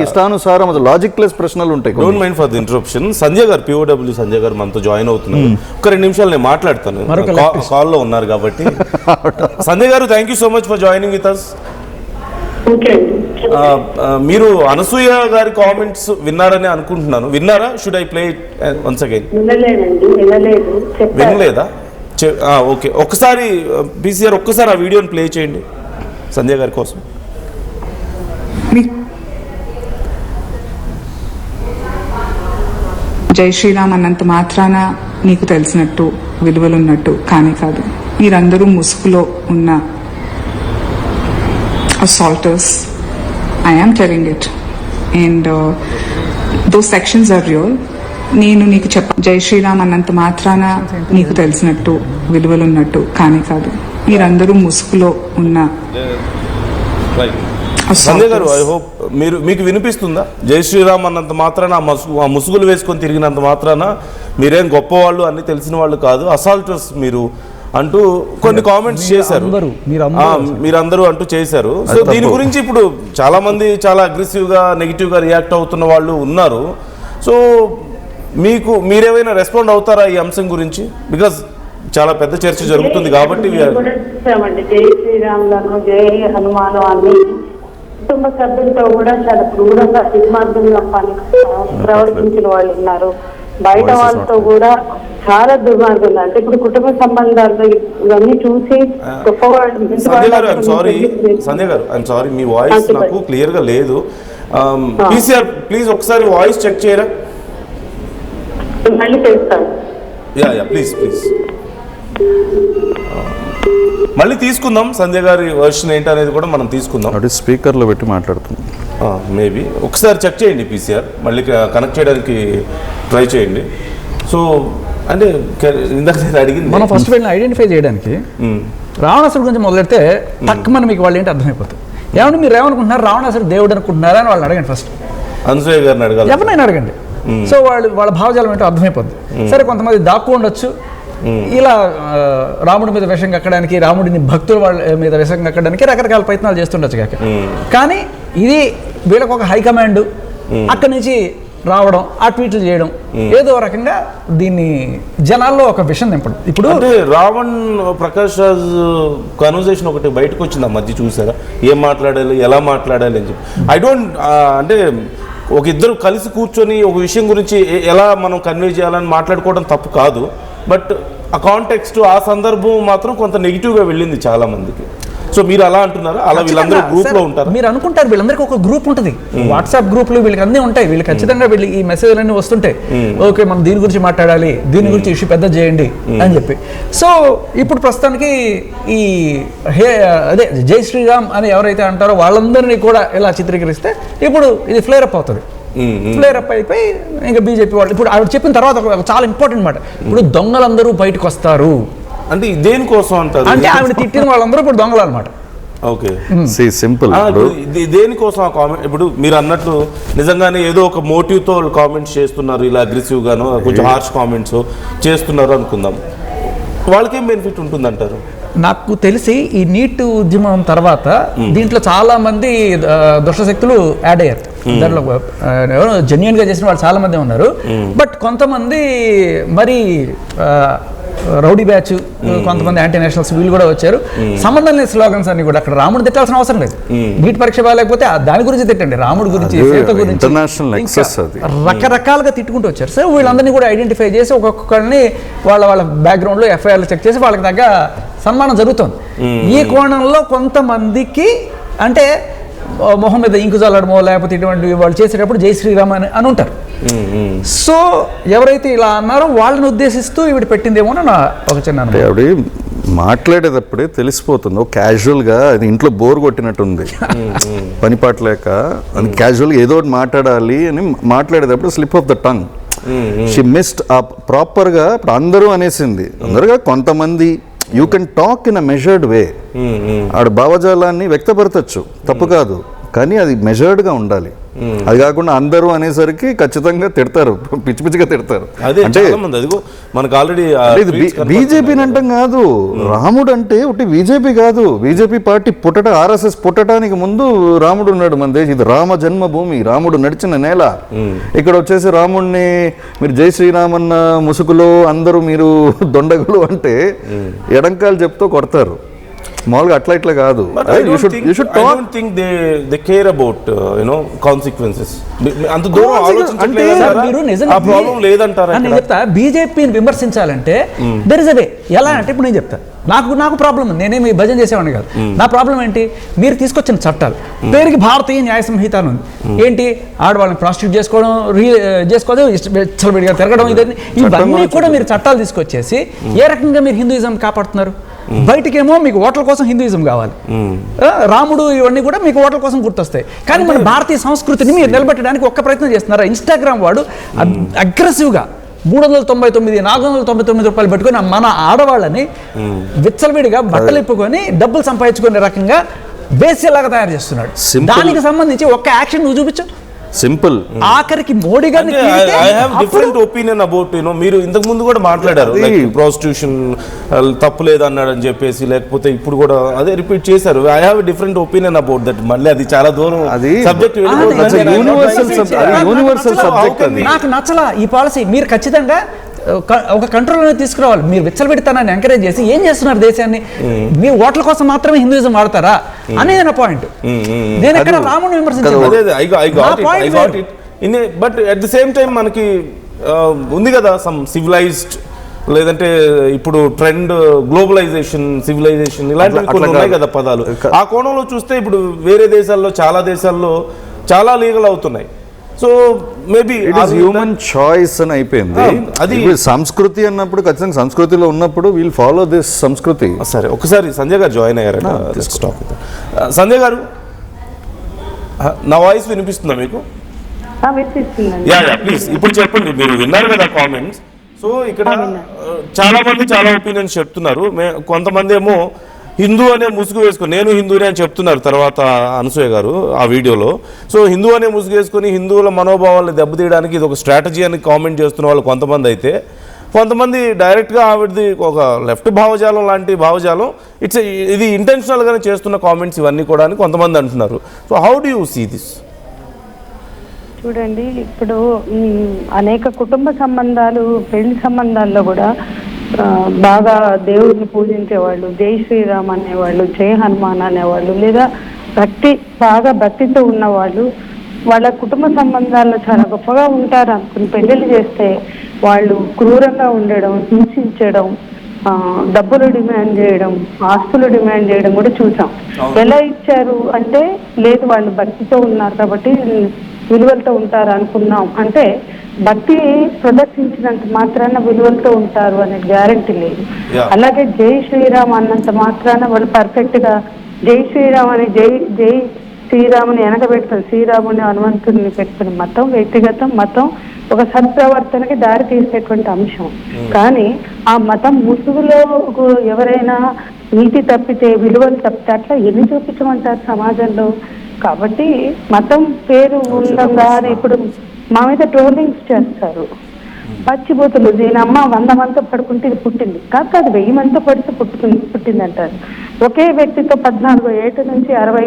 ఇష్టానుసారం లాజిక్ లెస్ ప్రశ్నలు ఉంటాయి. Don't mind for the interruption. Sanjay గారు, POW సంజయ్ గారు మనతో జాయిన్ అవుతున్నారు. ఒక 2 నిమిషాలు నేను మాట్లాడతాను, కాల్లో ఉన్నారు కాబట్టి. Sanjay garu, thank you so much for joining with us. మీరు అనసూయ గారి కామెంట్స్ విన్నారని అనుకుంటున్నాను. విన్నారా? Should I play once again? వినలేదా? ఓకే, ఒక్కసారి PCR ఒక్కసారి ఆ వీడియోని ప్లే చేయండి సంజయ్ గారి కోసం. జై శ్రీరామ్ అన్నంత మాత్రాన నీకు తెలిసినట్టు విలువలున్నట్టు కానీ కాదు. మీరందరూ ముసుగులో ఉన్న assaulters. I am telling it, and those sections are real. నేను నీకు జై శ్రీరామ్ అన్నంత మాత్రాన నీకు తెలిసినట్టు విలువలున్నట్టు కానీ కాదు. మీరందరూ ముసుగులో ఉన్న సంజయ్ గారు, ఐ హోప్ మీకు వినిపిస్తుందా? జై శ్రీరామ్ అన్నంత మాత్రాన ఆ ముసుగులు వేసుకొని తిరిగినంత మాత్రాన మీరేం గొప్పవాళ్ళు అన్ని తెలిసిన వాళ్ళు కాదు, అసాల్టర్స్ మీరు అంటూ కొన్ని కామెంట్స్ చేశారు, మీరందరూ అంటూ చేశారు. సో దీని గురించి ఇప్పుడు చాలా మంది చాలా అగ్రెసివ్గా నెగిటివ్గా రియాక్ట్ అవుతున్న వాళ్ళు ఉన్నారు. సో మీరేమైనా రెస్పాండ్ అవుతారా ఈ అంశం గురించి? బికాజ్ చాలా పెద్ద చర్చ జరుగుతుంది కాబట్టి. జై శ్రీరాములను జై హనుమాను అని కుటుంబ సభ్యులతో కూడా చాలా క్రూరంగా దుర్మార్గంగా ప్రవర్తించిన వాళ్ళు ఉన్నారు. బయట వాళ్ళతో కూడా చాలా దుర్మార్గం. అంటే ఇప్పుడు కుటుంబ సంబంధాలు ఇవన్నీ చూసి సంజయ్ గారు ఐఎమ్ సారీ, మీ వాయిస్ నాకు క్లియర్ గా లేదు. పీసీఆర్ ప్లీజ్ ఒకసారి వాయిస్ చెక్ చేయరా? మళ్ళీ చేస్తాను. యా ప్లీజ్ మళ్ళీ తీసుకుందాం. సంజయ్ గారి వర్షన్ ఏంటి అనేది కూడా మనం తీసుకుందాం. స్పీకర్లో పెట్టి మాట్లాడుతున్నాం. మేబీ ఒకసారి చెక్ చేయండి పీసీఆర్, మళ్ళీ కనెక్ట్ చేయడానికి ట్రై చేయండి. సో అంటే ఇందాక నేను అడిగింది మనం ఫస్ట్ వీళ్ళని ఐడెంటిఫై చేయడానికి రావణాసురుడు గురించి మొదలెడితే తక్కువ మీకు వాళ్ళు ఏంటి అర్థమైపోతుంది. ఏమన్నా మీరు ఏమనుకుంటున్నారు, రావణాసురుడు దేవుడు అనుకుంటున్నారా అని వాళ్ళని అడగండి. ఫస్ట్ అనసూయ గారిని అడగాలి, ఎవరినైనా అడగండి. సో వాళ్ళ భావజాలం ఏంటో అర్థమైపోద్ది. సరే, కొంతమంది దాక్కు ఉండొచ్చు, ఇలా రాముడి మీద విషం కక్కడానికి, రాముడిని భక్తుల వాళ్ళ మీద విషం కక్కడానికి రకరకాల ప్రయత్నాలు చేస్తుండొచ్చు కాక. కానీ ఇది వీళ్ళకి ఒక హైకమాండ్ అక్కడి నుంచి రావడం, ఆ ట్వీట్లు చేయడం, ఏదో రకంగా దీన్ని జనాల్లో ఒక విషయం నింపడం. ఇప్పుడు అంటే రావణ్ ప్రకాష్ రాజ్ కన్వర్సేషన్ ఒకటి బయటకు వచ్చింది ఆ మధ్య, చూసారా? ఏం మాట్లాడాలి, ఎలా మాట్లాడాలి అని చెప్పి. ఐ డోంట్ అంటే ఒక ఇద్దరు కలిసి కూర్చొని ఒక విషయం గురించి ఎలా మనం కన్వే చేయాలని మాట్లాడుకోవడం తప్పు కాదు. బట్ ఆ కాంటెక్స్ట్, ఆ సందర్భం మాత్రం కొంత నెగిటివ్గా వెళ్ళింది చాలా మందికి. సో మీరు అలా అంటున్నారా? అలా వీళ్ళందరూ గ్రూప్ లో ఉంటారు? మీరు అనుకుంటారు వీళ్ళందరికీ ఒక గ్రూప్ ఉంటుంది, వాట్సాప్ గ్రూప్లు వీళ్ళకి అన్నీ ఉంటాయి. వీళ్ళు ఖచ్చితంగా వీళ్ళు ఈ మెసేజ్లన్నీ వస్తుంటాయి, ఓకే మనం దీని గురించి మాట్లాడాలి, దీని గురించి ఇష్యూ పెద్ద చేయండి అని చెప్పి. సో ఇప్పుడు ప్రస్తుతానికి ఈ అదే జై శ్రీరామ్ అని ఎవరైతే అంటారో వాళ్ళందరినీ కూడా ఇలా చిత్రీకరిస్తే ఇప్పుడు ఇది ఫ్లేర్ అప్ అవుతుంది. ఫ్లేర్ అప్ అయిపోయి ఇంకా బీజేపీ వాళ్ళు ఇప్పుడు ఆవిడ చెప్పిన తర్వాత చాలా ఇంపార్టెంట్ మాట, ఇప్పుడు దొంగలందరూ బయటకు వస్తారు అంటే దేనికోసం అంటారు? అంటే ఆవిడ తిట్టిన వాళ్ళందరూ ఇప్పుడు దొంగలు అనమాట. Okay, simple. దేనికోసం ఆ కామెంట్? ఇప్పుడు మీరు అన్నట్లు నిజంగానే ఏదో ఒక మోటివ్తో కామెంట్స్ చేస్తున్నారు, ఇలా అగ్రెసివ్ గాను కొంచెం హార్ష్ కామెంట్స్ చేస్తున్నారు అనుకుందాం, వాళ్ళకేం బెనిఫిట్ ఉంటుంది అంటారు? నాకు తెలిసి ఈ నీట్ ఉద్యమం తర్వాత దీంట్లో చాలా మంది దుష్టశక్తులు యాడ్ అయ్యారు. దాంట్లో ఎవరు జెన్యున్ గా చేసిన వాళ్ళు చాలా మంది ఉన్నారు. బట్ కొంతమంది మరి రౌడీ బ్యాచ్, కొంతమంది యాంటీ నేషనల్స్ వీళ్ళు కూడా వచ్చారు. సంబంధం లేని స్లోగన్స్ అన్ని కూడా. అక్కడ రాముడు తిట్టాల్సిన అవసరం లేదు. నీట్ పరీక్ష బాగాలేకపోతే దాని గురించి తిట్టండి, రాముడి గురించి, సీత గురించి, రకరకాలుగా తిట్టుకుంటూ వచ్చారు. సో వీళ్ళందరినీ కూడా ఐడెంటిఫై చేసి ఒక్కొక్కరిని వాళ్ళ బ్యాక్గ్రౌండ్లో ఎఫ్ఐఆర్లు చెక్ చేసి వాళ్ళకి తగ్గ సన్మానం జరుగుతుంది. ఈ కోణంలో కొంతమందికి అంటే మొహం మీద ఇంకు చల్లడమో లేకపోతే ఇటువంటి వాళ్ళు చేసేటప్పుడు జై శ్రీరామ్ అని ఉంటారు. సో ఎవరైతే ఇలా అన్నారో వాళ్ళని ఉద్దేశిస్తూ ఇవి పెట్టిందేమో నా ఒక చిన్న ఆవిడ మాట్లాడేటప్పుడే తెలిసిపోతుంది. క్యాజువల్గా అది ఇంట్లో బోర్ కొట్టినట్టుంది, పనిపాట లేక అది క్యాజువల్గా ఏదో ఒకటి మాట్లాడాలి అని మాట్లాడేటప్పుడు slip of the tongue, she missed ఆ ప్రాపర్గా. ఇప్పుడు అందరూ అనేసింది, అందరుగా కొంతమంది you can talk in a measured way. ఆడ భావజాలాన్ని వ్యక్తపరచచ్చు, తప్పు కాదు, కానీ అది మెజర్డ్గా ఉండాలి. అది కాకుండా అందరూ అనేసరికి ఖచ్చితంగా తిడతారు, పిచ్చి పిచ్చిగా తిడతారు. అంటే మనకు ఆల్రెడీ బీజేపీని అంటాం కాదు, రాముడు అంటే ఒకటి బీజేపీ కాదు. బీజేపీ పార్టీ ఆర్ఎస్ఎస్ పుట్టడానికి ముందు రాముడు ఉన్నాడు మన దేశం. ఇది రామ జన్మభూమి, రాముడు నడిచిన నేల. ఇక్కడ వచ్చేసి రాముడిని మీరు జై శ్రీరామన్న ముసుగులో అందరూ మీరు దొండగులు అంటే ఎడంకాలు చెప్తూ కొడతారు. మామూలుగా అట్లా ఇట్లా కాదు. బీజేపీని విమర్శించాలంటే దెర్ ఇస్ అ వే. ఎలా అంటే ఇప్పుడు నేను చెప్తాను, నాకు ప్రాబ్లం ఉంది, నేనేమి భజన చేసేవాడిని కాదు. నా ప్రాబ్లం ఏంటి, మీరు తీసుకొచ్చిన చట్టాలు పేరుకి భారతీయ న్యాయ సంహిత అని ఉంది. ఏంటి, ఆడవాళ్ళని ప్రాస్టిట్యూట్ చేసుకోవడం, చలబడిగా తిరగడం, ఇవన్నీ కూడా మీరు చట్టాలు తీసుకొచ్చేసి ఏ రకంగా మీరు హిందూయిజం కాపాడుతున్నారు? బయటకేమో మీకు ఓట్ల కోసం హిందూయిజం కావాలి, రాముడు ఇవన్నీ కూడా మీకు ఓట్ల కోసం గుర్తొస్తాయి. కానీ మన భారతీయ సంస్కృతిని మీరు నిలబెట్టడానికి ఒక్క ప్రయత్నం చేస్తున్నారా? ఇన్స్టాగ్రామ్ వాడు అగ్రెసివ్గా 399 499 రూపాయలు పెట్టుకుని మన ఆడవాళ్ళని విచ్చలవిడిగా బట్టలు ఇప్పుకొని డబ్బులు సంపాదించుకునే రకంగా వేసేలాగా తయారు చేస్తున్నాడు. Simple. దానికి సంబంధించి ఒక్క యాక్షన్ నువ్వు చూపించు. సింపుల్. ఆఖరికి మోడీ గారిని I have different opinion about మీరు ఇంతకు ముందు కూడా మాట్లాడారు ప్రాస్టిట్యూషన్ తప్పు లేదన్నాడు అని చెప్పేసి, లేకపోతే ఇప్పుడు కూడా అదే రిపీట్ చేశారు. I have different opinion about that. మళ్ళీ అది చాలా దూరం అది సబ్జెక్ట్ యూనివర్సల్ సబ్జెక్ట్. నాకు నచ్చలా ఈ పాలసీ. మీరు ఖచ్చితంగా ఒక కంట్రోల్ తీసుకురావాలి. మీరు విచ్చలబెడతానని ఎంకరేజ్ చేసి ఏం చేస్తున్నారు దేశాన్ని? మీ ఓట్ల కోసం మాత్రమే హిందూయిజం వాడతారా అనేది నా పాయింట్. నేను ఎక్కడ రాముని విమర్శించాను. But at the same time మనకి ఉంది కదా సమ్ సివిలైజ్డ్, లేదంటే ఇప్పుడు ట్రెండ్ గ్లోబలైజేషన్, సివిలైజేషన్, ఇలాంటివి కొన్ని ఉన్నాయి కదా పదాలు. ఆ కోణంలో చూస్తే ఇప్పుడు వేరే దేశాల్లో, చాలా దేశాల్లో చాలా లీగల్ అవుతున్నాయి. So maybe it is human choice అని అయిపోయింది. అది సంస్కృతి అన్నప్పుడు ఖచ్చితంగా సంస్కృతిలో ఉన్నప్పుడు వీల్ ఫాలో దిస్ సంస్కృతి. సరే, ఒకసారి సంజయ్ గారు జాయిన్ అయ్యారట. సంజయ్ గారు, నా వాయిస్ వినిపిస్తుందా మీకు? యా ప్లీజ్ ఇప్పుడు చెప్పండి. మీరు విన్నారు కదా కామెంట్స్. సో ఇక్కడ చాలా మంది చాలా ఒపీనియన్స్ చెప్తున్నారు. కొంతమంది ఏమో హిందూ అనే ముసుగు వేసుకొని, నేను హిందూనే అని చెప్తున్నారు తర్వాత అనసూయ గారు ఆ వీడియోలో. సో హిందూ అనే ముసుగు వేసుకొని హిందువుల మనోభావాలను దెబ్బతీయడానికి ఇది ఒక స్ట్రాటజీ అని కామెంట్ చేస్తున్న వాళ్ళు కొంతమంది అయితే, కొంతమంది డైరెక్ట్గా ఆవిడది ఒక లెఫ్ట్ భావజాలం లాంటి భావజాలం, ఇది ఇంటెన్షనల్గానే చేస్తున్న కామెంట్స్ ఇవన్నీ కూడా అని కొంతమంది అంటున్నారు. So how do you see this? చూడండి, ఇప్పుడు అనేక కుటుంబ సంబంధాలు, పెళ్లి సంబంధాల్లో కూడా బాగా దేవుడిని పూజించేవాళ్ళు, జై శ్రీరామ్ అనేవాళ్ళు, జై హనుమాన్ అనేవాళ్ళు, లేదా బాగా భక్తితో ఉన్నవాళ్ళు వాళ్ళ కుటుంబ సంబంధాల్లో చాలా గొప్పగా ఉంటారు అనుకుని పెళ్లిళ్ళు చేస్తే వాళ్ళు క్రూరంగా ఉండడం, హింసించడం, డబ్బులు డిమాండ్ చేయడం, ఆస్తులు డిమాండ్ చేయడం కూడా చూసాం. ఎలా ఇచ్చారు అంటే, లేదు వాళ్ళు భక్తితో ఉన్నారు కాబట్టి విలువలతో ఉంటారు అనుకున్నాం. అంటే భక్తి ప్రదర్శించినంత మాత్రాన విలువలతో ఉంటారు అనే గ్యారంటీ లేదు. అలాగే జై శ్రీరామ్ అన్నంత మాత్రాన వాళ్ళు పర్ఫెక్ట్ గా జై శ్రీరామ్ అని జై శ్రీరాముని వెనకబెట్టుకుని, శ్రీరాముని హనుమంతుడిని పెట్టుకుని మతం, వ్యక్తిగత మతం ఒక సత్ప్రవర్తనకి దారి తీసేటువంటి అంశం. కానీ ఆ మతం ముసుగులో ఎవరైనా నీతి తప్పితే, విలువలు తప్పితే అట్లా ఎన్ని చూపించమంటారు సమాజంలో? కాబట్టి మతం పేరు ఉండగా ఇప్పుడు మా మీద ట్రోలింగ్స్ చేస్తారు. పచ్చిబూతులు, దీని అమ్మ 100 మందితో పడుకుంటే ఇది పుట్టింది కాదు, 1000 మందితో పడితే పుట్టింది అంటారు. ఒకే వ్యక్తితో 14 ఏట నుంచి 60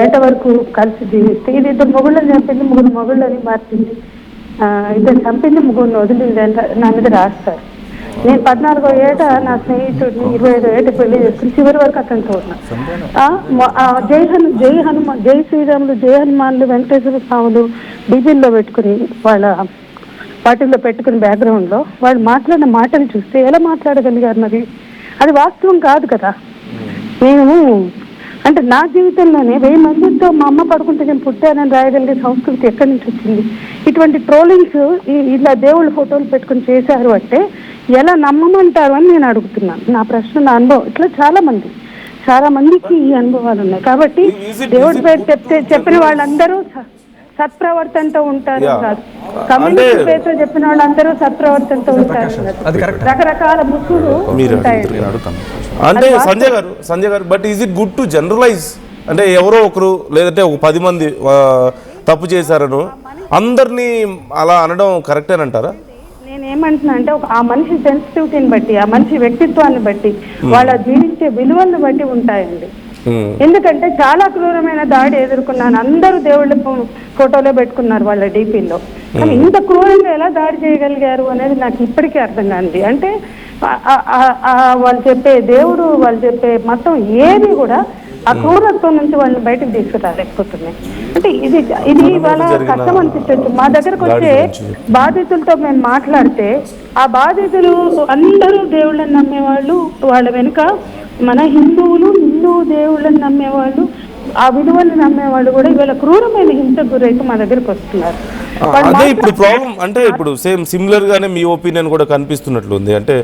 ఏట వరకు కలిసి జీవిస్తే ఇది 2 మొగుళ్ళని చంపింది, 3 మొగుళ్ళని మార్చింది, 2 చంపింది, 3 వదిలింది అంటే నా మీద రాస్తారు. నేను 14వ ఏట నా స్నేహితుడిని 25వ ఏట పెళ్లి చేసుకుని చివరి వరకు అతనితో ఉన్నా. జై హనుమాన్, జై శ్రీరాములు, జై హనుమాన్లు, వెంకటేశ్వర స్వాములు డీపీల్లో పెట్టుకుని వాళ్ళ పార్టీలో పెట్టుకుని బ్యాక్గ్రౌండ్లో వాళ్ళు మాట్లాడిన మాటలు చూస్తే ఎలా మాట్లాడగలిగారు? మరి అది వాస్తవం కాదు కదా. నేను అంటే నా జీవితంలోనే 1000 మందితో మా అమ్మ పడుకుంటే నేను పుట్టానని రాయగలిగే సంస్కృతి ఎక్కడి నుంచి వచ్చింది? ఇటువంటి ట్రోలింగ్స్ ఇలా దేవుళ్ళ ఫోటోలు పెట్టుకుని చేశారు అంటే ఎలా నమ్మమంటారు అని నేను అడుగుతున్నాను. నా ప్రశ్న, నా అనుభవం. ఇట్లా చాలా మందికి ఈ అనుభవాలు ఉన్నాయి. కాబట్టి దేవుడి పేరు చెప్పిన వాళ్ళందరూ సత్ప్రవర్తనతో ఉంటారు కాదు, కమ్యూనిటీ పేరుతో చెప్పిన వాళ్ళందరూ సత్ప్రవర్తనతో ఉంటారు. రకరకాల ముసుగులు ఉంటాయి. అంటే Sanjay garu but is it good to generalise? అంటే ఎవరో ఒకరు లేదంటే ఒక 10 మంది తప్పు చేశారను అందరినీ అలా అనడం కరెక్టేనంటారా? నేనేమంటున్నా అంటే ఆ మనిషి సెన్సిటివిటీని బట్టి, ఆ మనిషి వ్యక్తిత్వాన్ని బట్టి, వాళ్ళ జీవించే విలువలను బట్టి ఉంటాయండి. ఎందుకంటే చాలా క్రూరమైన దాడి ఎదుర్కొన్నాను. అందరూ దేవుళ్ళ ఫోటోలో పెట్టుకున్నారు వాళ్ళ డీపీల్లో. కానీ ఇంత క్రూరంగా ఎలా దాడి చేయగలిగారు అనేది నాకు ఇప్పటికీ అర్థం కానిది. అంటే వాళ్ళు చెప్పే దేవుడు, వాళ్ళు చెప్పే మతం ఏది కూడా ఆ క్రూరత్వం నుంచి వాళ్ళని బయటకు తీసుకురాలేకపోతున్నాయి. అంటే ఇది వాళ్ళ కష్టం అనిపించవచ్చు. మా దగ్గరకు వచ్చే బాధితులతో మేము మాట్లాడితే ఆ బాధితులు అందరూ దేవుళ్ళని నమ్మేవాళ్ళు, వాళ్ళ వెనుక మన హిందువులు, హిందూ దేవుళ్ళని నమ్మేవాళ్ళు, ఆ విలువలను నమ్మేవాళ్ళు కూడా ఇవాళ క్రూరమైన హింసకు గురైతే మా దగ్గరకు వస్తున్నారు. అదే ఇప్పుడు ప్రాబ్లం. అంటే ఇప్పుడు సేమ్ సిమిలర్ గానే మీ ఒపీనియన్ కూడా కనిపిస్తున్నట్లుంది. అంటే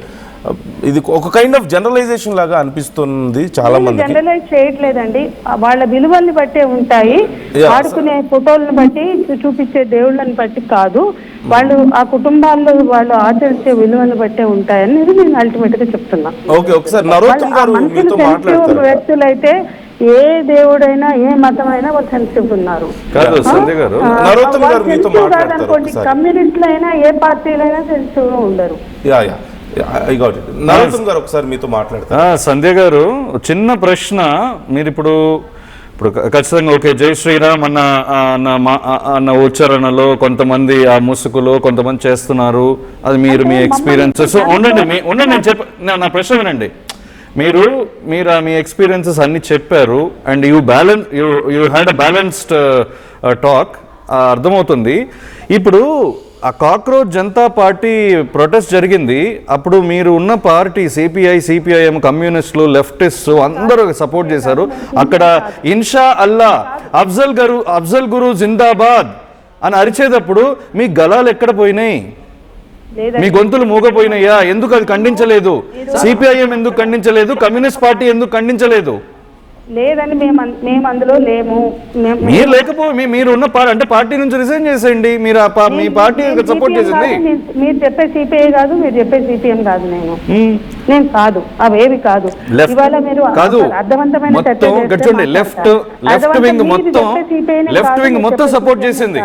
ఇది ఒక కైండ్ ఆఫ్ జనరలైజేషన్ లాగా అనిపిస్తుంది చాలా మంది. జనరలైజ్ చేయట్లేదండి, వాళ్ళ విలువల్ని బట్టే ఉంటాయి. ఆడుకునే ఫోటోలను బట్టి, చూపించే దేవుళ్ళని బట్టి కాదు, వాళ్ళు ఆ కుటుంబాల్లో వాళ్ళు ఆచరించే విలువలను బట్టే ఉంటాయని నేను అల్టిమేట్ గా చెప్తున్నా. ఓకే, ఒకసారి నరోత్తమ్ గారు మీతో మాట్లాడతారు. వ్యక్తులైతే ఏ దేవుడైనా ఏ మతమైనా వాళ్ళు సెన్సిటివ్ ఉన్నారు. కాదు సంధ్య గారు, నరోత్తమ్ గారు మీతో మాట్లాడతారు అనుకోండి, ఒకసారి. కమ్యూనిస్టులు అయినా ఏ పార్టీలైనా సెన్సిటివ్ గా ఉండరు. I got it. నరోత్తమ్ గారు ఒకసారి మీతో మాట్లాడతారు. సంధ్య గారు, చిన్న ప్రశ్న. మీరు ఇప్పుడు ఖచ్చితంగా ఓకే, జై శ్రీరామ్ అన్న ఉచ్చారణలో కొంతమంది ఆ ముసుగులో కొంతమంది చేస్తున్నారు, అది మీరు మీ ఎక్స్పీరియన్సెస్ ఉండండి నేను నా ప్రశ్న వినండి. మీరు మీ ఎక్స్పీరియన్సెస్ అన్ని చెప్పారు and you had a balanced talk, అర్థమవుతుంది. ఇప్పుడు ఆ కాక్రోచ్ జనతా పార్టీ ప్రొటెస్ట్ జరిగింది, అప్పుడు మీరు ఉన్న పార్టీ సిపిఐఎం, కమ్యూనిస్టులు, లెఫ్టిస్ట్ అందరూ సపోర్ట్ చేశారు. అక్కడ ఇన్షా అల్లా అఫ్జల్ గురు జిందాబాద్ అని అరిచేటప్పుడు మీ గలాలు ఎక్కడ పోయినాయి? మీ గొంతులు మూగపోయినాయా? ఎందుకు అది ఖండించలేదు? సిపిఐఎం ఎందుకు ఖండించలేదు? కమ్యూనిస్ట్ పార్టీ ఎందుకు ఖండించలేదు? లేదండి, మేము అందులో లేము. మీరు మీరు ఉన్న అంటే పార్టీ నుంచి రిజైన్ చేసేయండి. మీరు మీ పార్టీ సపోర్ట్ చేసింది. మీరు చెప్పే సిపిఐ కాదు, మీరు చెప్పే సిపిఎం కాదు. నేను కాదు, అవేవి కాదు. ఇవాళ మీరు అర్థవంతమైన లెఫ్ట్ వింగ్ మొత్తం సపోర్ట్ చేసింది.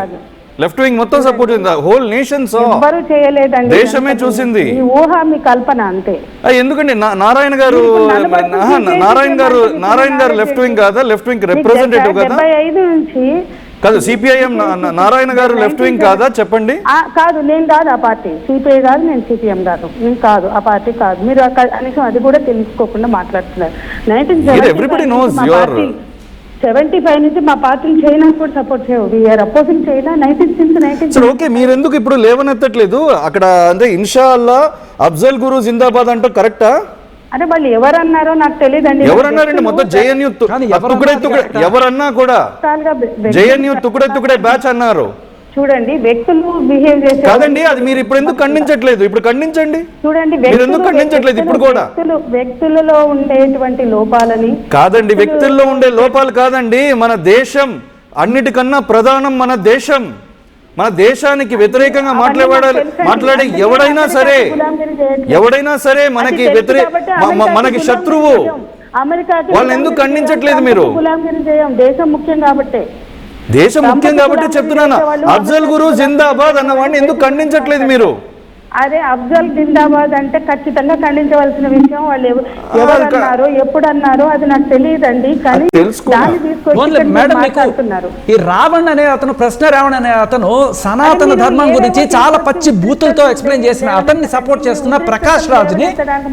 లెఫ్ట్ వింగ్ మొత్తం సపోర్ట్ చేసింది. హోల్ నేషన్ ఎవరు చేయలేదండి, దేశమే చూసింది. మీ ఊహ, మీ కల్పన అంతే. ఎందుకండి నారాయణ గారు లెఫ్ట్ వింగ్ కాదా? లెఫ్ట్ వింగ్ రిప్రజెంటేటివ్ కదా? 75 నుంచి కాదు, సిపిఐఎం నారాయణ గారు లెఫ్ట్ వింగ్ కాదా? చెప్పండి. కాదు, నేను కాదు ఆ పార్టీ. సిపిఐ కాదు, నేను సిపిఎం కాదు, నేను కాదు ఆ పార్టీ కాదు. మీరు కనీసం అది కూడా తెలుసుకోకుండా మాట్లాడుతున్నారు. 1975 నుంచి మా పార్టీలు చైనా కూడా సపోర్ట్ చేయవు. వీఆర్ అపోజింగ్ చైనా 19 ఓకే, మీరు ఎందుకు ఇప్పుడు లేవనెత్తట్లేదు? అక్కడ అంటే ఇన్షా అల్లా అఫ్జల్ గురు జిందాబాద్ అంటూ కరెక్టా? అంటే వాళ్ళు ఎవరన్నారో నాకు తెలియదండి. ఎవరన్నారండి? మొత్తం జేఎన్యూ ఎవరన్నా కూడా జేఎన్యూ తుకుడే బ్యాచ్ అన్నారు. చూడండి, వ్యక్తులు బిహేవ్ చేసే కాదండి, అది మీరు ఇప్పుడు ఎందుకు ఖండించట్లేదు? ఇప్పుడు ఖండించండి. చూడండి, మీరు ఎందుకు ఖండించట్లేదు ఇప్పుడు కూడా? వ్యక్తులలో ఉండేటువంటి లోపాలని కాదండి, వ్యక్తుల్లో ఉండే లోపాలు కాదండి, మన దేశం అన్నిటికన్నా ప్రధానం. మన దేశం, మన దేశానికి వ్యతిరేకంగా మాట్లాడే ఎవడైనా సరే మనకి శత్రువు. అమెరికాకి వాళ్ళని ఎందుకు ఖండించట్లేదు మీరు? గులాంగిరి చేయం, దేశం ముఖ్యం కాబట్టి. దేశం ముఖ్యం కాబట్టి చెప్తున్నాను. అఫ్జల్ గురు జిందాబాద్ అన్నవాడిని ఎందుకు ఖండించట్లేదు మీరు? అదే అఫ్జల్ జిందాబాద్ అంటే ఖచ్చితంగా ఖండించవలసిన విషయం. వాళ్ళు ఎవరు అన్నారో, ఎప్పుడు అన్నారో అది నాకు తెలియదండి. కానీ దాన్ని తీసుకొచ్చి ఈ రావణ్ అనే అతను, ప్రశ్న రావణ్ అనే అతను సనాతన ధర్మం గురించి చాలా పచ్చి బూతులతో ఎక్స్ప్లెయిన్ చేసిన అతన్ని సపోర్ట్ చేస్తున్న ప్రకాష్ రాజ్ని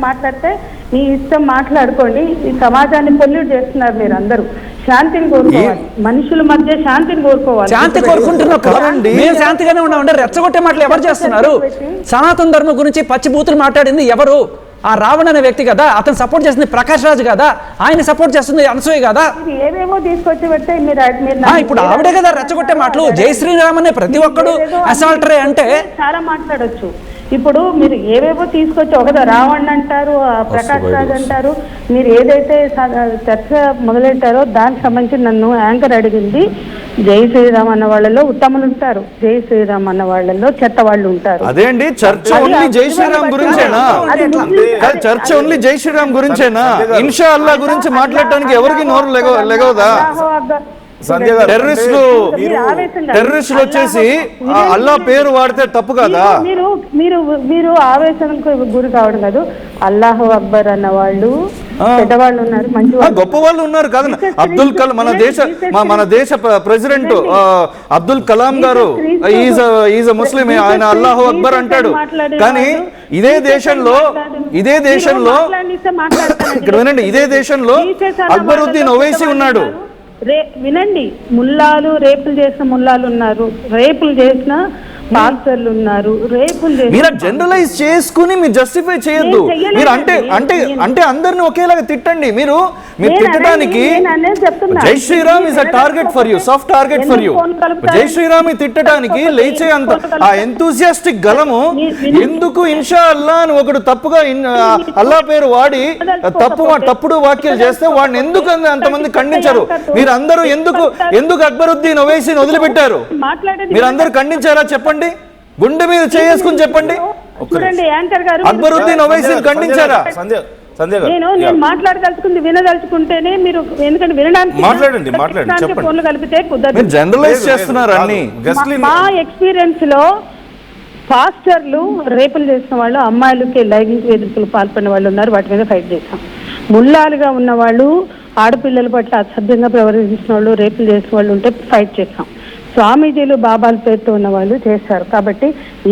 మాట్లాడితే మీ ఇష్టం, మాట్లాడుకోండి. ఈ సమాజాన్ని పొల్యూట్ చేస్తున్నారు మీరు అందరూ. శాంతిని కోరుకోవాలి, మనుషుల మధ్య శాంతిని కోరుకోవాలి. శాంతి కోరుకుంటున్నాం కదండి, మేము శాంతిగానే ఉన్నామంటే రెచ్చగొట్టే మాటలు ఎవరు చేస్తున్నారు? సనాతన ధర్మం గురించి పచ్చి బూతులు మాట్లాడింది ఎవరు? ఆ రావణ్ అనే వ్యక్తి కదా. అతను సపోర్ట్ చేస్తుంది ప్రకాష్ రాజ్ కదా. ఆయన సపోర్ట్ చేస్తుంది అనసూయ కదా. ఏవేమో తీసుకొచ్చి పెడితే ఇప్పుడు ఆవిడే కదా రెచ్చగొట్టే మాటలు. జై శ్రీరామ్ అనే ప్రతి ఒక్కడు అసాల్టరే అంటే చాలా మాట్లాడొచ్చు. ఇప్పుడు మీరు ఏవేవో తీసుకొచ్చి ఒకదా రావణ్ అంటారు, ప్రకాష్ రాజ్ అంటారు. మీరు ఏదైతే చర్చ మొదలెట్టారో దానికి సంబంధించి నన్ను యాంకర్ అడిగింది, జై శ్రీరామ్ అన్న వాళ్ళలో ఉత్తములు ఉంటారు, జై శ్రీరామ్ అన్న వాళ్ళలో చెత్త వాళ్ళు ఉంటారు. అదే అండి, చర్చ ఓన్లీ జై శ్రీరామ్ గురించేనా? చర్చ ఓన్లీ జై శ్రీరామ్ గురించేనా? ఇన్షా అల్లా గురించి మాట్లాడటానికి ఎవరికి నోరు లెగవదా? టెర్రరిస్టులు వచ్చేసి అల్లా పేరు వాడితే తప్పు కదా? మీరు ఆవేశంకు గురి కావడం కాదు. అల్లాహు అక్బర్ అన్న వాళ్ళు పెద్దవాళ్ళు ఉన్నారు, మంచి గొప్ప వాళ్ళు ఉన్నారు కదా. అబ్దుల్ కలాం, మన దేశ ప్రెసిడెంట్ అబ్దుల్ కలాం గారు ఈజ్ ముస్లిం, ఆయన అల్లాహు అక్బర్ అంటాడు. కానీ ఇదే దేశంలో ఇక్కడ వినండి, ఇదే దేశంలో అక్బరుద్దీన్ ఓవైసీ ఉన్నాడు. వినండి, ముల్లాలు రేపులు చేసిన ముల్లాలు ఉన్నారు, రేపులు చేసిన మాస్టర్లు ఉన్నారు, రేపులు మీరు జనరలైజ్ చేసుకుని మీరు జస్టిఫై చేయొద్దు. మీరు అంటే అందరిని ఒకేలాగా తిట్టండి. మీరు తిట్టడానికి Jai Shriram is a target for you, soft target for you. Jai Shriram తిట్టడానికి లేచే అంత ఆ ఎంతూసియాస్టిక్ గలము ఎందుకు? ఇన్షా అల్లా అని ఒకడు తప్పుగా అల్లా పేరు వాడి తప్పుడు వాక్యాలు చేస్తే వాడిని ఎందుకు అంతమంది ఖండించారు? మీరు అందరూ ఎందుకు అక్బరుద్దీన్ ఓవైసీని వదిలిపెట్టారు? మీరు అందరూ ఖండించారా? చెప్పండి, గుండె మీద చేసుకుని చెప్పండి. చూడండి, యాంకర్ గారు అక్బరుద్దీన్ ఓవైసీని ఖండించారా? సంధ్య గారు, నేను మాట్లాడదలుచుకుంది వినదలుచుకుంటేనే మీరు, ఎందుకంటే వినడానికి మాట్లాడండి, చెప్పండి. ఫోన్లు కలిపితే మీరు కుదరదు. జనరలైజ్ చేస్తున్నారు అన్ని. మా ఎక్స్పీరియన్స్ లో పాస్టర్లు రేపులు చేసిన వాళ్ళు, అమ్మాయిలకి లైంగిక వేధింపులు పాల్పడిన వాళ్ళు ఉన్నారు. వాటి మీద ఫైట్ చేశాం. ముల్లాలుగా ఉన్న వాళ్ళు, ఆడపిల్లల పట్ల అసభ్యంగా ప్రవర్తించిన వాళ్ళు, రేపులు చేసిన వాళ్ళు ఉంటే ఫైట్ చేశాం. స్వామీజీలు, బాబాల పేరుతో ఉన్న వాళ్ళు చేశారు. కాబట్టి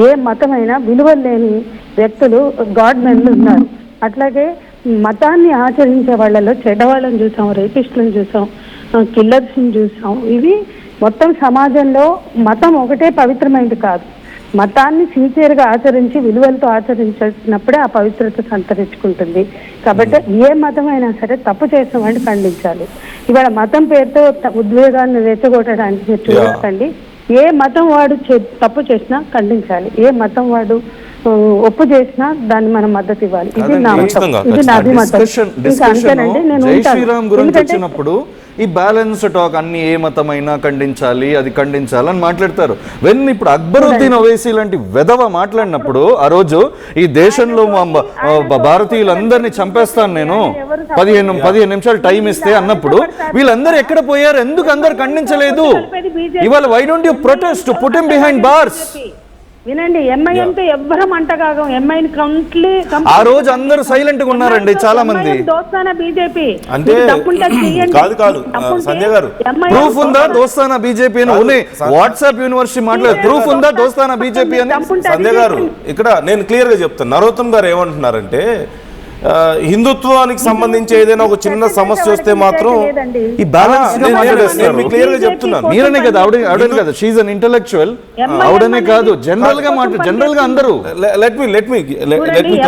ఏ మతమైనా విలువలు లేని వ్యక్తులు గాడ్ మెన్లు ఉన్నారు. అట్లాగే మతాన్ని ఆచరించే వాళ్ళలో చెడ్డవాళ్ళని చూసాం, రేపిస్టులను చూసాం, కిల్లర్స్ని చూసాం. ఇవి మొత్తం సమాజంలో మతం ఒకటే పవిత్రమైనది కాదు. మతాన్ని సిన్సియర్గా ఆచరించి విలువలతో ఆచరించినప్పుడే ఆ పవిత్రత సంతరించుకుంటుంది. కాబట్టి ఏ మతమైనా సరే తప్పు చేసిన వాడిని ఖండించాలి. ఇవాళ మతం పేరుతో ఉద్వేగాన్ని రెచ్చగొట్టడానికి మీరు చూడకండి. ఏ మతం వాడు తప్పు చేసినా ఖండించాలి. ఏ మతం వాడు ఒప్పు చేసినా దాన్ని మనం మద్దతు ఇవ్వాలి. ఇది నా మతం, ఇది నా అభిమతం. ఇంకా అంతేనండి. నేను జై శ్రీరామ్ గురించి వచ్చినప్పుడు ఈ బ్యాలెన్స్ టాక్ అన్ని ఏ మతమైనా ఖండించాలి, అది ఖండించాలి అని మాట్లాడతారు. వెన్ ఇప్పుడు అక్బరుద్దీన్ ఓవైసీ లాంటి వెధవ మాట్లాడినప్పుడు ఆ రోజు ఈ దేశంలో భారతీయులందరినీ చంపేస్తాను నేను 15 నిమిషాలు టైం ఇస్తే అన్నప్పుడు వీళ్ళందరూ ఎక్కడ పోయారు? ఎందుకు అందరు ఖండించలేదు? ఇవాళ why don't you protest, put him behind bars? వినండి, ఎంఐఎంతో ఎవ్వరం అంటగాగం. ఎంఐని ఆ రోజు అందరూ సైలెంట్ గా ఉన్నారండి చాలా మంది. దోస్తానా బీజేపీ అంటే కాదు సంజయ్ గారు, ప్రూఫ్ ఉందా దోస్తానా బీజేపీ అని? వాట్సాప్ యూనివర్సిటీ మాట్లాడే ప్రూఫ్ ఉందా దోస్తానా బీజేపీ అని? సంజయ్ గారు, ఇక్కడ నేను క్లియర్ గా చెప్తాను. నరోత్తమ్ గారు ఏమంటున్నారంటే హిందుత్వానికి సంబంధించి ఏదైనా ఒక చిన్న సమస్య వస్తే మాత్రం ఈ బ్యాలెన్స్ క్లియర్ గా చెప్తున్నాను. మీరనే కదా, ఆవిడనే కదా, షీఈ్ అన్ ఇంటెలెక్చువల్. ఆవిడనే కాదు, జనరల్ గా జనరల్ గా అందరూ. లెట్ మీ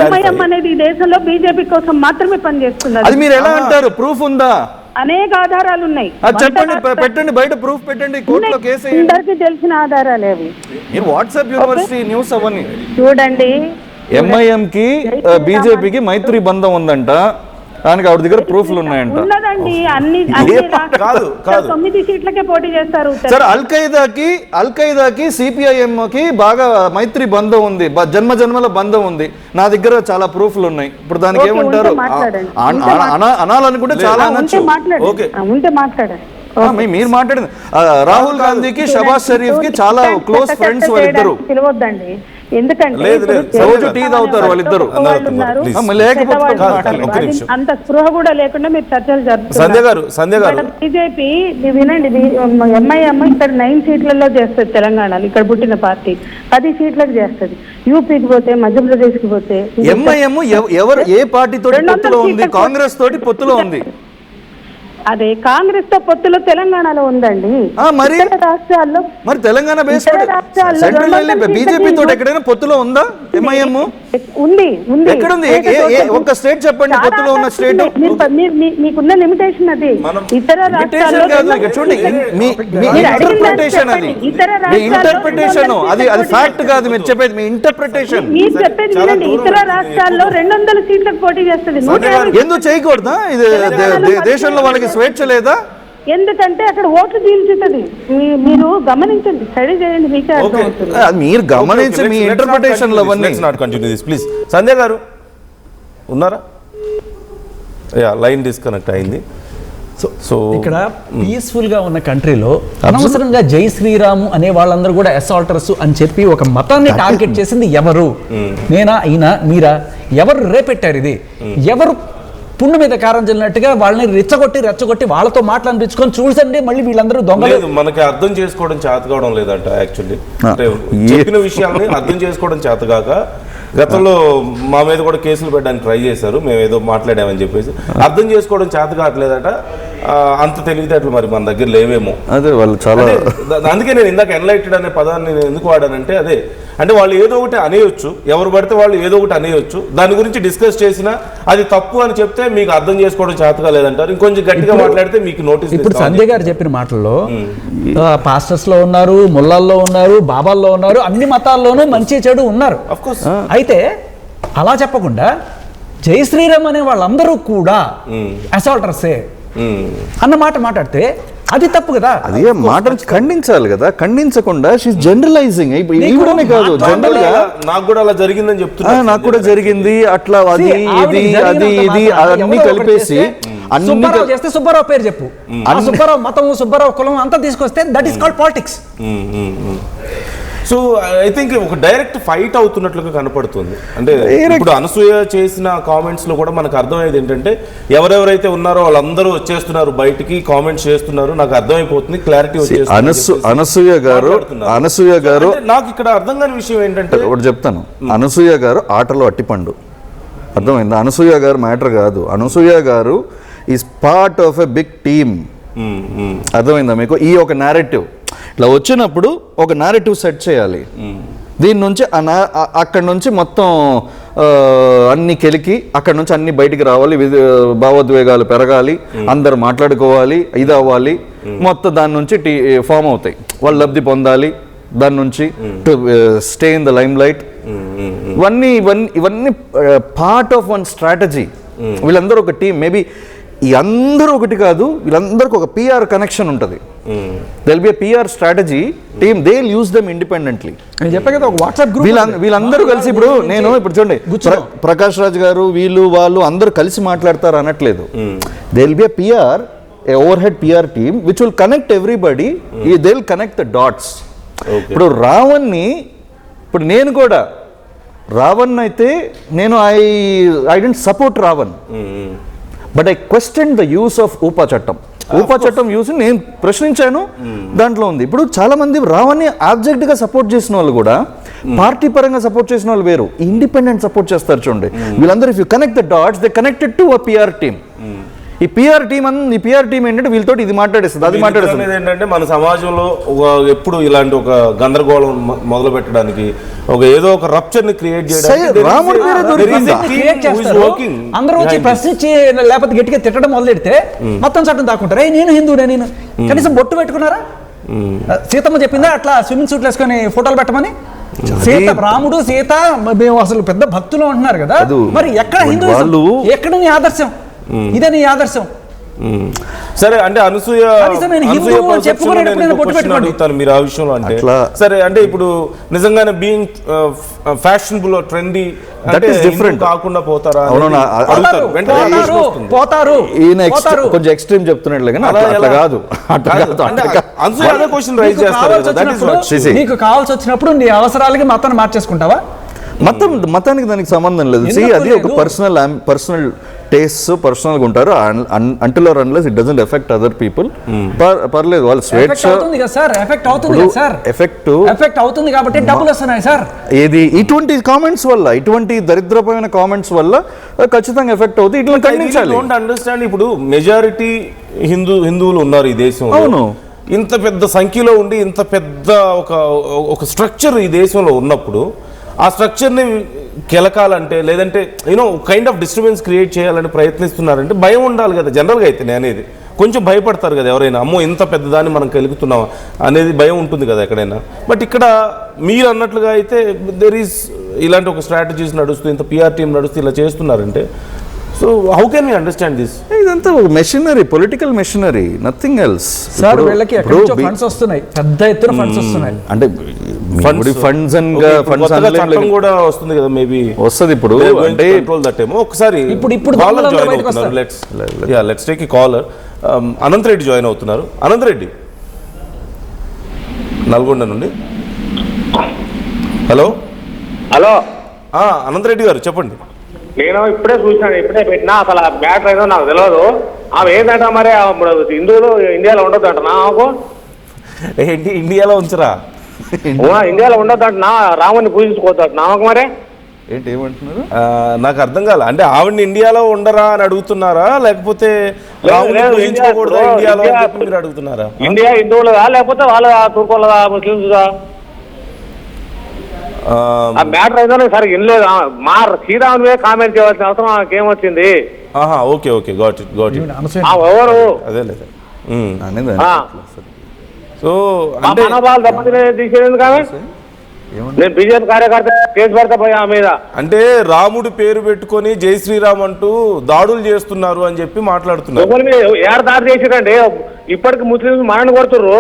ఎంఐఎం అనేది ఈ దేశంలో బీజేపీ కోసం మాత్రమే పనిచేస్తున్నారు. అది మీరు ఎలా అంటారు? ప్రూఫ్ ఉందా? అనేక ఆధారాలు ఉన్నాయి. చెప్పండి, పెట్టండి, బయట ప్రూఫ్ పెట్టండి, కోర్టులో కేసు వేయండి. అందరికీ తెలిసిన ఆధారాలు అవి. మీరు వాట్సాప్ యూనివర్సిటీ న్యూస్ అవన్నీ చూడండి. ఎంఐఎం కి బీజేపీకి మైత్రి బంధం ఉందంట, దానికి ఆవిడ దగ్గర ప్రూఫ్లు ఉన్నాయంట. ఉన్నదండి, అన్ని 9 సీట్లకే పోటీ చేస్తారు. సార్, అల్ ఖైదాకి సిపిఐఎం కి బాగా మైత్రి బంధం ఉంది, జన్మల బంధం ఉంది. నా దగ్గర చాలా ప్రూఫ్లు ఉన్నాయి. ఇప్పుడు దానికి ఏమంటారు? అనాలనుకుంటే చాలా అనొచ్చు. ఉంటే మాట్లాడండి. మీరు మాట్లాడింది రాహుల్ గాంధీకి షబాజ్ షరీఫ్ కి చాలా క్లోజ్ ఫ్రెండ్స్ వాళ్ళిద్దరు. పిలవద్దండి, ఎందుకంటే రోజు టీ తాగుతారు వాళ్ళిద్దరు. అంత స్పృహ కూడా లేకుండా మీరు చర్చలు జరుపుతున్నారు. బీజేపీ వినండి, ఎంఐఎం ఇక్కడ 9 సీట్లలో చేస్తుంది తెలంగాణలో, ఇక్కడ పుట్టిన పార్టీ 10 సీట్లకు చేస్తుంది. యూపీకి పోతే, మధ్యప్రదేశ్ కి పోతే. ఎంఐఎం ఎవరు ఏ పార్టీ తోటి పొత్తులో ఉంది? కాంగ్రెస్ తోటి పొత్తులో ఉంది. అదే కాంగ్రెస్ తో పొత్తులో తెలంగాణలో ఉందండి. మరి రాష్ట్రాల్లో, మరి తెలంగాణ బీజేపీ తోటి ఎక్కడైనా పొత్తులో ఉందా ఎంఐఎం? ఉంది. ఎక్కడుంది? ఒక్క స్టేట్ చెప్పండి పొత్తులో ఉన్న స్టేట్. మీకున్న లిమిటేషన్ అది. ఇతర ఇంటర్ప్రిటేషన్ అది ఫ్యాక్ట్ కాదు. మీరు చెప్పేది మీ ఇంటర్ప్రిటేషన్. మీరు చెప్పేది వినండి. ఇతర రాష్ట్రాల్లో 200 సీట్లకు పోటీ చేస్తుంది. ఎందుకు చేయకూడదా? ఇది దేశంలో వాళ్ళకి స్వేచ్ఛ లేదా? ఎందుకంటే అక్కడ ఓట్లు చీల్చుతుంది. మీరు గమనించండి, స్టడీ చేయండి, మీకే అర్థమవుతుంది. మీరు గమనించి మీ ఇంటర్ప్రిటేషన్ లో ప్లీజ్. సంజయ్ గారు ఉన్నారా? లైన్ డిస్కనెక్ట్ అయింది. సో ఇక్కడ పీస్ఫుల్ గా ఉన్న కంట్రీలో అనవసరంగా జై శ్రీరాము అనే వాళ్ళందరూ కూడా అసాల్టర్స్ అని చెప్పి ఒక మతాన్ని టార్గెట్ చేసింది ఎవరు? నేనా, అయినా, మీరా? ఎవరు రేపెట్టారు ఇది? ఎవరు పుండు మీద కారం చల్లినట్టుగా వాళ్ళని రెచ్చగొట్టి వాళ్ళతో మాట్లాడిపించుకొని చూసండి మళ్ళీ వీళ్ళందరూ దొంగలేదు. మనకి అర్థం చేసుకోవడం చేత కావడం లేదంట. యాక్చువల్లీ చెప్పిన విషయాల్ని అర్థం చేసుకోవడం చేతగాక గతంలో మా మీద కూడా కేసులు పెట్టడానికి ట్రై చేశారు, మేము ఏదో మాట్లాడామని చెప్పేసి. అర్థం చేసుకోవడం చేత కావట్లేదట. అంత తెలివితేటలు మరి మన దగ్గర లేవేమో. అదే వాళ్ళు చాలా, అందుకే నేను ఇందాక ఎన్లైటెడ్ అనే పదాన్ని నేను ఎందుకు వాడానంటే, అదే అంటే వాళ్ళు ఏదో ఒకటి అనేయొచ్చు, ఎవరు పడితే వాళ్ళు ఏదో ఒకటి అనేయొచ్చు, దాని గురించి డిస్కస్ చేసినా అది తప్పు అని చెప్తే మీకు అర్థం చేసుకోవడం చేతగా లేదంటారు. ఇంకొంచెం గట్టిగా మాట్లాడితే మీకు నోటీస్. ఇప్పుడు సంజయ్ గారు చెప్పిన మాటల్లో పాస్టర్స్ లో ఉన్నారు, ముల్లాల్లో ఉన్నారు, బాబాల్లో ఉన్నారు, అన్ని మతాల్లోనూ మంచి చెడు ఉన్నారు. అయితే అలా చెప్పకుండా జై శ్రీరామ్ అనే వాళ్ళందరూ కూడా అసాల్టర్సే అన్నమాట మాట్లాడితే అది తప్పు కదా. అది మాటలు ఖండించాలి కదా, ఖండించకుండా షీస్ జనరలైజింగ్. ఈవిడనే కాదు, జనరల్ గా నాకు కూడా అలా జరిగిందని చెప్తున్నా. నాకు కూడా జరిగింది అట్లా, అది ఇది అన్ని కలిపేసి అన్ని సుబ్బారావు చేస్తే సుబ్బారావు పేరు చెప్పు, సుబ్బారావు మతం, సుబ్బారావు కులం అంతా తీసుకొస్తే that is called politics. So I think ఒక డైరెక్ట్ ఫైట్ అవుతున్నట్లుగా కనపడుతుంది. అంటే ఇప్పుడు అనసూయ చేసిన కామెంట్స్ లో కూడా మనకు అర్థమయ్యేది ఏంటంటే ఎవరెవరైతే ఉన్నారో వాళ్ళందరూ వచ్చేస్తున్నారు బయటికి, కామెంట్స్ చేస్తున్నారు. నాకు అర్థమైపోతుంది, క్లారిటీ వచ్చేస్తుంది. అనసూయ గారు నాకు ఇక్కడ అర్థం కాని విషయం ఏంటంటే ఒకటి చెప్తాను. అనసూయ గారు ఆటలో అట్టిపండు, అర్థమైందా? అనసూయ గారు మ్యాటర్ కాదు. Anasuya garu is part of a big team, అర్థమైందా మీకు? ఈ ఒక నేరేటివ్ ఇట్లా వచ్చినప్పుడు ఒక నేరేటివ్ సెట్ చేయాలి. దీని నుంచి అక్కడి నుంచి మొత్తం అన్ని కెలికి అక్కడి నుంచి అన్ని బయటికి రావాలి, భావోద్వేగాలు పెరగాలి, అందరు మాట్లాడుకోవాలి, ఇది అవ్వాలి, మొత్తం దాని నుంచి ఫామ్ అవుతాయి, వాళ్ళు లబ్ధి పొందాలి దాని నుంచి, to stay in the lime light. ఇవన్నీ పార్ట్ ఆఫ్ వన్ స్ట్రాటజీ. వీళ్ళందరూ ఒక టీం. మేబీ ఈ అందరూ ఒకటి కాదు, వీళ్ళందరికీ ఒక పిఆర్ కనెక్షన్ ఉంటుంది. They'll be PR strategy team, they will use them independently. నేను చెప్పా కదా, ఒక వాట్సాప్ గ్రూప్ వీళ్ళందరూ కలిసి ఇప్పుడు చూడండి, ప్రకాష్ రాజ్ గారు వాళ్ళు అందరూ కలిసి మాట్లాడతారు అనట్లేదు. They will be PR, a overhead PR team which will connect everybody. They will connect the dots. ఇప్పుడు రావణ్ని, ఇప్పుడు నేను కూడా రావణ్ అయితే నేను I don't support Ravan, but I question the use of UAPA చట్టం. ఊపా చట్టం యూస్ నేను ప్రశ్నించాను, దాంట్లో ఉంది. ఇప్పుడు చాలా మంది రావణ్ని ఆబ్జెక్ట్ గా సపోర్ట్ చేసిన వాళ్ళు కూడా పార్టీ పరంగా సపోర్ట్ చేసిన వాళ్ళు వేరు, ఇండిపెండెంట్ సపోర్ట్ చేస్తారు. చూడండి వీళ్ళందరూ, if you connect the dots, they connected to a PR team. ఈ పిఆర్ టీమ్ ఏంటంటే వీళ్ళతో ఇది మాట్లాడేస్తుంది, అది మాట్లాడేస్తుంది. ఏంటంటే మన సమాజంలో ఎప్పుడు ఇలాంటి ఒక గందరగోళం మొదలు పెట్టడానికి, ఏదో ఒక రప్చర్ ని క్రియేట్ చేయడానికి అందరూ వచ్చి ప్రశ్నించి లేకపోతే గట్టిగా తిట్టడం మొదలెడితే మొత్తం చట్టం దాక్కుంటారు. నేను హిందూనే, నేను కనీసం బొట్టు పెట్టుకున్నారా? సీతమ్మ చెప్పిందా అట్లా స్విమ్మింగ్ సూట్లు వేసుకొని ఫోటోలు పెట్టమని? సీత, రాముడు సీత మేము అసలు పెద్ద భక్తులు అంటున్నారు కదా, మరి ఎక్కడ హిందూ, ఎక్కడ నీ ఆదర్శం? ఇదే నీ ఆదర్శం? సరే, అంటే అనసూయ అడుగుతాను మీరు ఆ విషయంలో. అంటే సరే, అంటే ఇప్పుడు నిజంగానే బీయింగ్ ఫ్యాషనబుల్ ట్రెండీ అంటే డిఫరెంట్ కాకుండా పోతారా? పోతారు. కొంచెం ఎక్స్ట్రీమ్ చెప్తున్నట్లే కానీ అట్లా కాదు. అనసూయ అదే క్వశ్చన్ రైజ్ చేస్తారు. నీకు కావాల్సి వచ్చినప్పుడు నీ అవసరాలకి మొత్తాన్ని మార్చేసుకుంటావా? మతానికి దానికి సంబంధం లేదు. అది ఒక పర్సనల్ టేస్ట్, పర్సనల్ గా ఉంటారు. Until or unless it doesn't affect other people, పర్లేదు. వాళ్ళు స్వేచ్ఛ ఎఫెక్ట్ అవుతుంది కాబట్టి డబ్బులు వస్తున్నాయి సార్. ఏది ఇటువంటి కామెంట్స్ వల్ల, ఇటువంటి దరిద్రమైన కామెంట్స్ వల్ల ఖచ్చితంగా ఎఫెక్ట్ అవుతుంది. ఇట్లా ఖండించాలి. Don't understand. ఇప్పుడు మెజారిటీ హిందువులు ఉన్నారు ఈ దేశంలో. అవును, ఇంత పెద్ద సంఖ్యలో ఉండి ఇంత పెద్ద ఒక స్ట్రక్చర్ ఈ దేశంలో ఉన్నప్పుడు ఆ స్ట్రక్చర్ని కెలకాలంటే, లేదంటే కైండ్ ఆఫ్ డిస్టర్బెన్స్ క్రియేట్ చేయాలని ప్రయత్నిస్తున్నారంటే భయం ఉండాలి కదా. జనరల్గా అయితే అనేది కొంచెం భయపడతారు కదా ఎవరైనా, అమ్మో ఇంత పెద్దదాన్ని మనం కెలుకుతున్నామా అనేది భయం ఉంటుంది కదా ఎక్కడైనా. బట్ ఇక్కడ మీరు అన్నట్లుగా అయితే దెర్ ఈస్ ఇలాంటి ఒక స్ట్రాటజీస్ నడుస్తూ, ఇంత పిఆర్ టీమ్ నడుస్తూ ఇలా చేస్తున్నారంటే, so how can we understand this? ఇదంతా machinery, political machinery, nothing else. Sir వీళ్ళకి ఎక్కడి నుంచో ఫండ్స్ వస్తున్నాయి, పెద్ద ఎత్తున ఫండ్స్ వస్తున్నాయి. అంటే ఫండ్స్ కూడా వస్తుంది కదా, మేబీ వస్తుంది. ఇప్పుడు అంటే ఒకసారి let's take a caller. Anant Reddy join అవుతున్నారు. అనంత్ రెడ్డి నల్గొండ నుండి. హలో అనంత్ రెడ్డి గారు చెప్పండి. నేను ఇప్పుడే చూసాను, ఇప్పుడే పెట్టినా, అసలు మ్యాటర్ ఏదో నాకు తెలియదు. ఆమె ఏంటంట మరి హిందువులు ఇండియాలో ఉండొద్దు అంట నాకు. ఏంటి ఇండియాలో ఉంచరా? ఇండియాలో ఉండొద్దు అంటున్నా, రాముని పూజించుకోవద్దు నాకు. మరి ఏంటి ఏమంటున్నారు నాకు అర్థం కాలే. అంటే ఆవిడని ఇండియాలో ఉండరా అని అడుగుతున్నారా, లేకపోతే ఇండియాలో మీరు అడుగుతున్నారా? ఇండియా హిందువులుగా లేకపోతే వాళ్ళ తూర్పులదా, ముస్లింస్గా? ఆ మ్యాటర్ ఏదో సరే వినలేదు. మా శ్రీరాముని కామెంట్ చేయవలసిన అవసరం నాకేమొచ్చింది? Okay okay, got it got it. ఎవరు అదే లేదు. సో అంటే మనోభావాలు దెబ్బతినేది కానీ నేను బీజేపీ కార్యకర్త కేసు పెడతా పోయా మీద. అంటే రాముడు పేరు పెట్టుకొని జై శ్రీరామ్ అంటూ దాడులు చేస్తున్నారు అని చెప్పి మాట్లాడుతున్నారు. ఎవరు దాడి చేసిరండి? ఇప్పటికి ముస్లింస్ మనల్ని కొడుతుర్రు,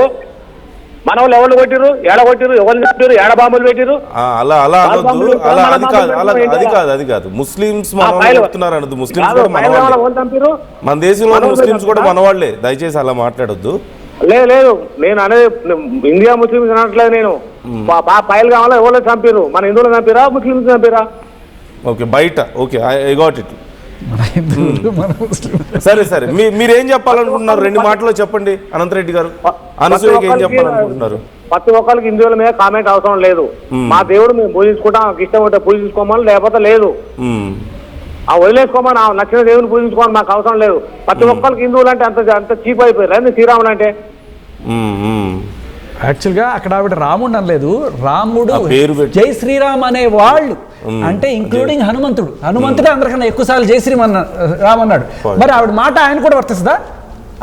మన వాళ్ళు ఎవరు కొట్టిరు, ఏడ కొట్టిరు, ఎవరు చంపారు, ఏడ బాంబులు పెట్టిరు. అలా అనొద్దు. అది కాదు ముస్లిమ్స్ మన చెప్తున్నారు అనొద్దు. ముస్లిమ్స్ కూడా చంపారు, మన దేశంలో ముస్లిమ్స్ కూడా మనవాళ్లే. దయచేసి అలా మాట్లాడొద్దు. లేదు నేను అనేది ఇండియా ముస్లిమ్స్ అనట్లేదు. నేను పైలు కావాలా ఎవరు చంపారు, మన హిందువులు చంపారా ముస్లిమ్స్ చంపారా? ఓకే బయట ఓకే ఐ గాట్ ఇట్. సరే మీరేం చెప్పాలనుకుంటున్నారు? 2 మాటల్లో చెప్పండి అనంతరెడ్డి గారు. అనసూయకి ఏం చెప్పాలనుకుంటున్నారు? ప్రతి ఒక్కరికి హిందువుల మీద కామెంట్ అవసరం లేదు. మా దేవుడు మేము పూజించుకుంటాం, ఇష్టం ఉంటే పూజించుకోమని, లేకపోతే లేదు వదిలేసుకోమని, నచ్చిన దేవుని పూజించుకోమని మాకు అవసరం లేదు. ప్రతి ఒక్కరికి హిందువులు అంటే అంత చీప్ అయిపోయారు శ్రీరాములు అంటే. యాక్చువల్గా అక్కడ ఆవిడ రాముడు అనలేదు, రాముడు జై శ్రీరామ్ అనే వాళ్ళు అంటే ఇంక్లూడింగ్ హనుమంతుడే అందరికన్నా ఎక్కువ సార్లు జై శ్రీరామ్ అన్నాడు. మరి ఆవిడ మాట ఆయన కూడా వర్తిస్తుందా?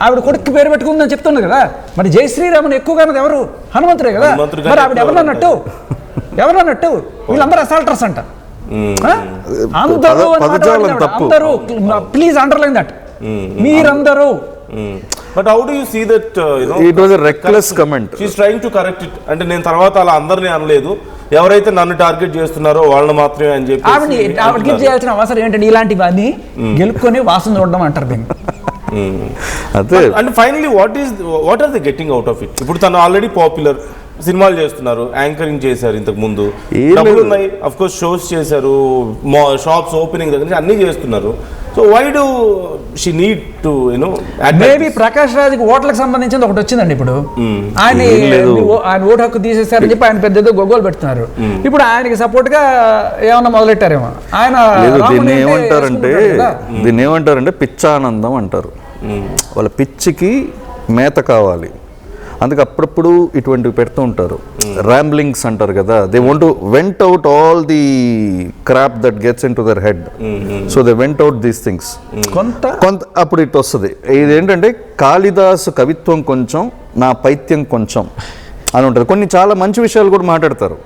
ఆవిడ కొడుకు పేరు పెట్టుకుందని చెప్తున్నారు కదా, మరి జై శ్రీరామ్ ఎక్కువగా ఎవరు? హనుమంతుడే కదా. మరి ఆవిడ ఎవరన్నట్టు వీళ్ళందరూ అసాల్టర్స్ అంట. అందరూ ప్లీజ్ అండర్లైన్ దట్, మీరందరూ. But how do you see that, it was a reckless comment. She's trying to correct it. అంటే నేను తర్వాత అలా అందరినీ అనలేదు, ఎవరైతే నన్ను టార్గెట్ చేస్తున్నారో వాళ్ళని మాత్రమే అని చెప్పి ఆవిడకి చేయాల్సిన అవసరం ఏంటంటే ఇలాంటివన్నీ గెలుపుకొని వాసన చూడడం అంటారు దీన్ని. అదే. And finally what are they getting out of it? ఇప్పుడు తను ఆల్రెడీ పాపులర్, సినిమాలు చేస్తున్నారు, యాంకరింగ్ చేశారు, ఇంతకు ముందు డబ్బులు ఉన్నాయి, అఫ్ కోర్స్ షోస్ చేశారు, షాప్స్ ఓపెనింగ్ దగ్గర నుంచి అన్ని చేస్తున్నారు. So why do she need to maybe Prakash రాజ్కి ఓట్లకు సంబంధించింది ఒకటి వచ్చిందండి. ఇప్పుడు ఆయన ఓటు హక్కు తీసేశారని చెప్పి ఆయన పెద్ద గొగ్గోలు పెడుతున్నారు. ఇప్పుడు ఆయనకి సపోర్ట్ గా ఏమన్నా మొదలెట్టారేమో ఆయన. దీన్ని ఏమంటారంటే పిచ్చానందం అంటారు. వాళ్ళ పిచ్చికి మేత కావాలి, అందుకే అప్పుడప్పుడు ఇటువంటివి పెడుతూ ఉంటారు. ర్యాంబ్లింగ్స్ అంటారు కదా, they want to went out all the crop that gets in to their head. So they went out these things కొంత అప్పుడు ఇట్ వస్తుంది. ఇదేంటంటే కాళిదాసు కవిత్వం కొంచెం, నా పైత్యం కొంచెం అని ఉంటుంది. కొన్ని చాలా మంచి విషయాలు కూడా మాట్లాడతారు,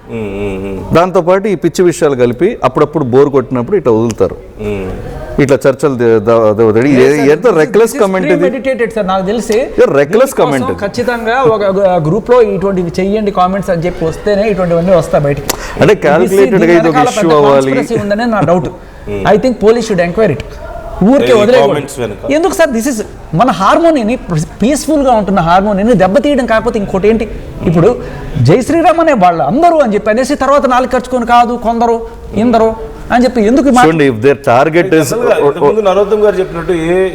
దాంతోపాటు ఈ పిచ్చి విషయాలు కలిపి అప్పుడప్పుడు బోర్ కొట్టినప్పుడు ఇట్లా వదులుతారు. ఇట్లా చర్చలు రెక్లెస్ కమెంట్. నాకు తెలిసి రెక్లెస్ కమెంట్. ఖచ్చితంగా ఒక గ్రూప్ లో ఇటువంటివి చెయ్యండి కామెంట్స్ అని చెప్పి వస్తేనే ఇటువంటివన్నీ వస్తాయి బయటికి. అంటే క్యాలిక్యులేటెడ్ గా ఇది ఒక ఇష్యూ అవ్వాలి ఉందనే నా doubt. I think police should enquiry it. ఊరికే వదిలేయకూడదు. ఎందుకు సార్? దిస్ ఇస్ మన హార్మోనీని, పీస్ఫుల్గా ఉంటున్న హార్మోనీని దెబ్బతీయడం కాకపోతే ఇంకోటి ఏంటి? ఇప్పుడు జై శ్రీరామ్ అనే వాళ్ళు అందరూ అని చెప్పి అనేసి తర్వాత 4 ఖర్చుకొని కాదు కొందరు ఇందరు అని చెప్పి ఎందుకు నరోత్తమ్ గారు చెప్పినట్టు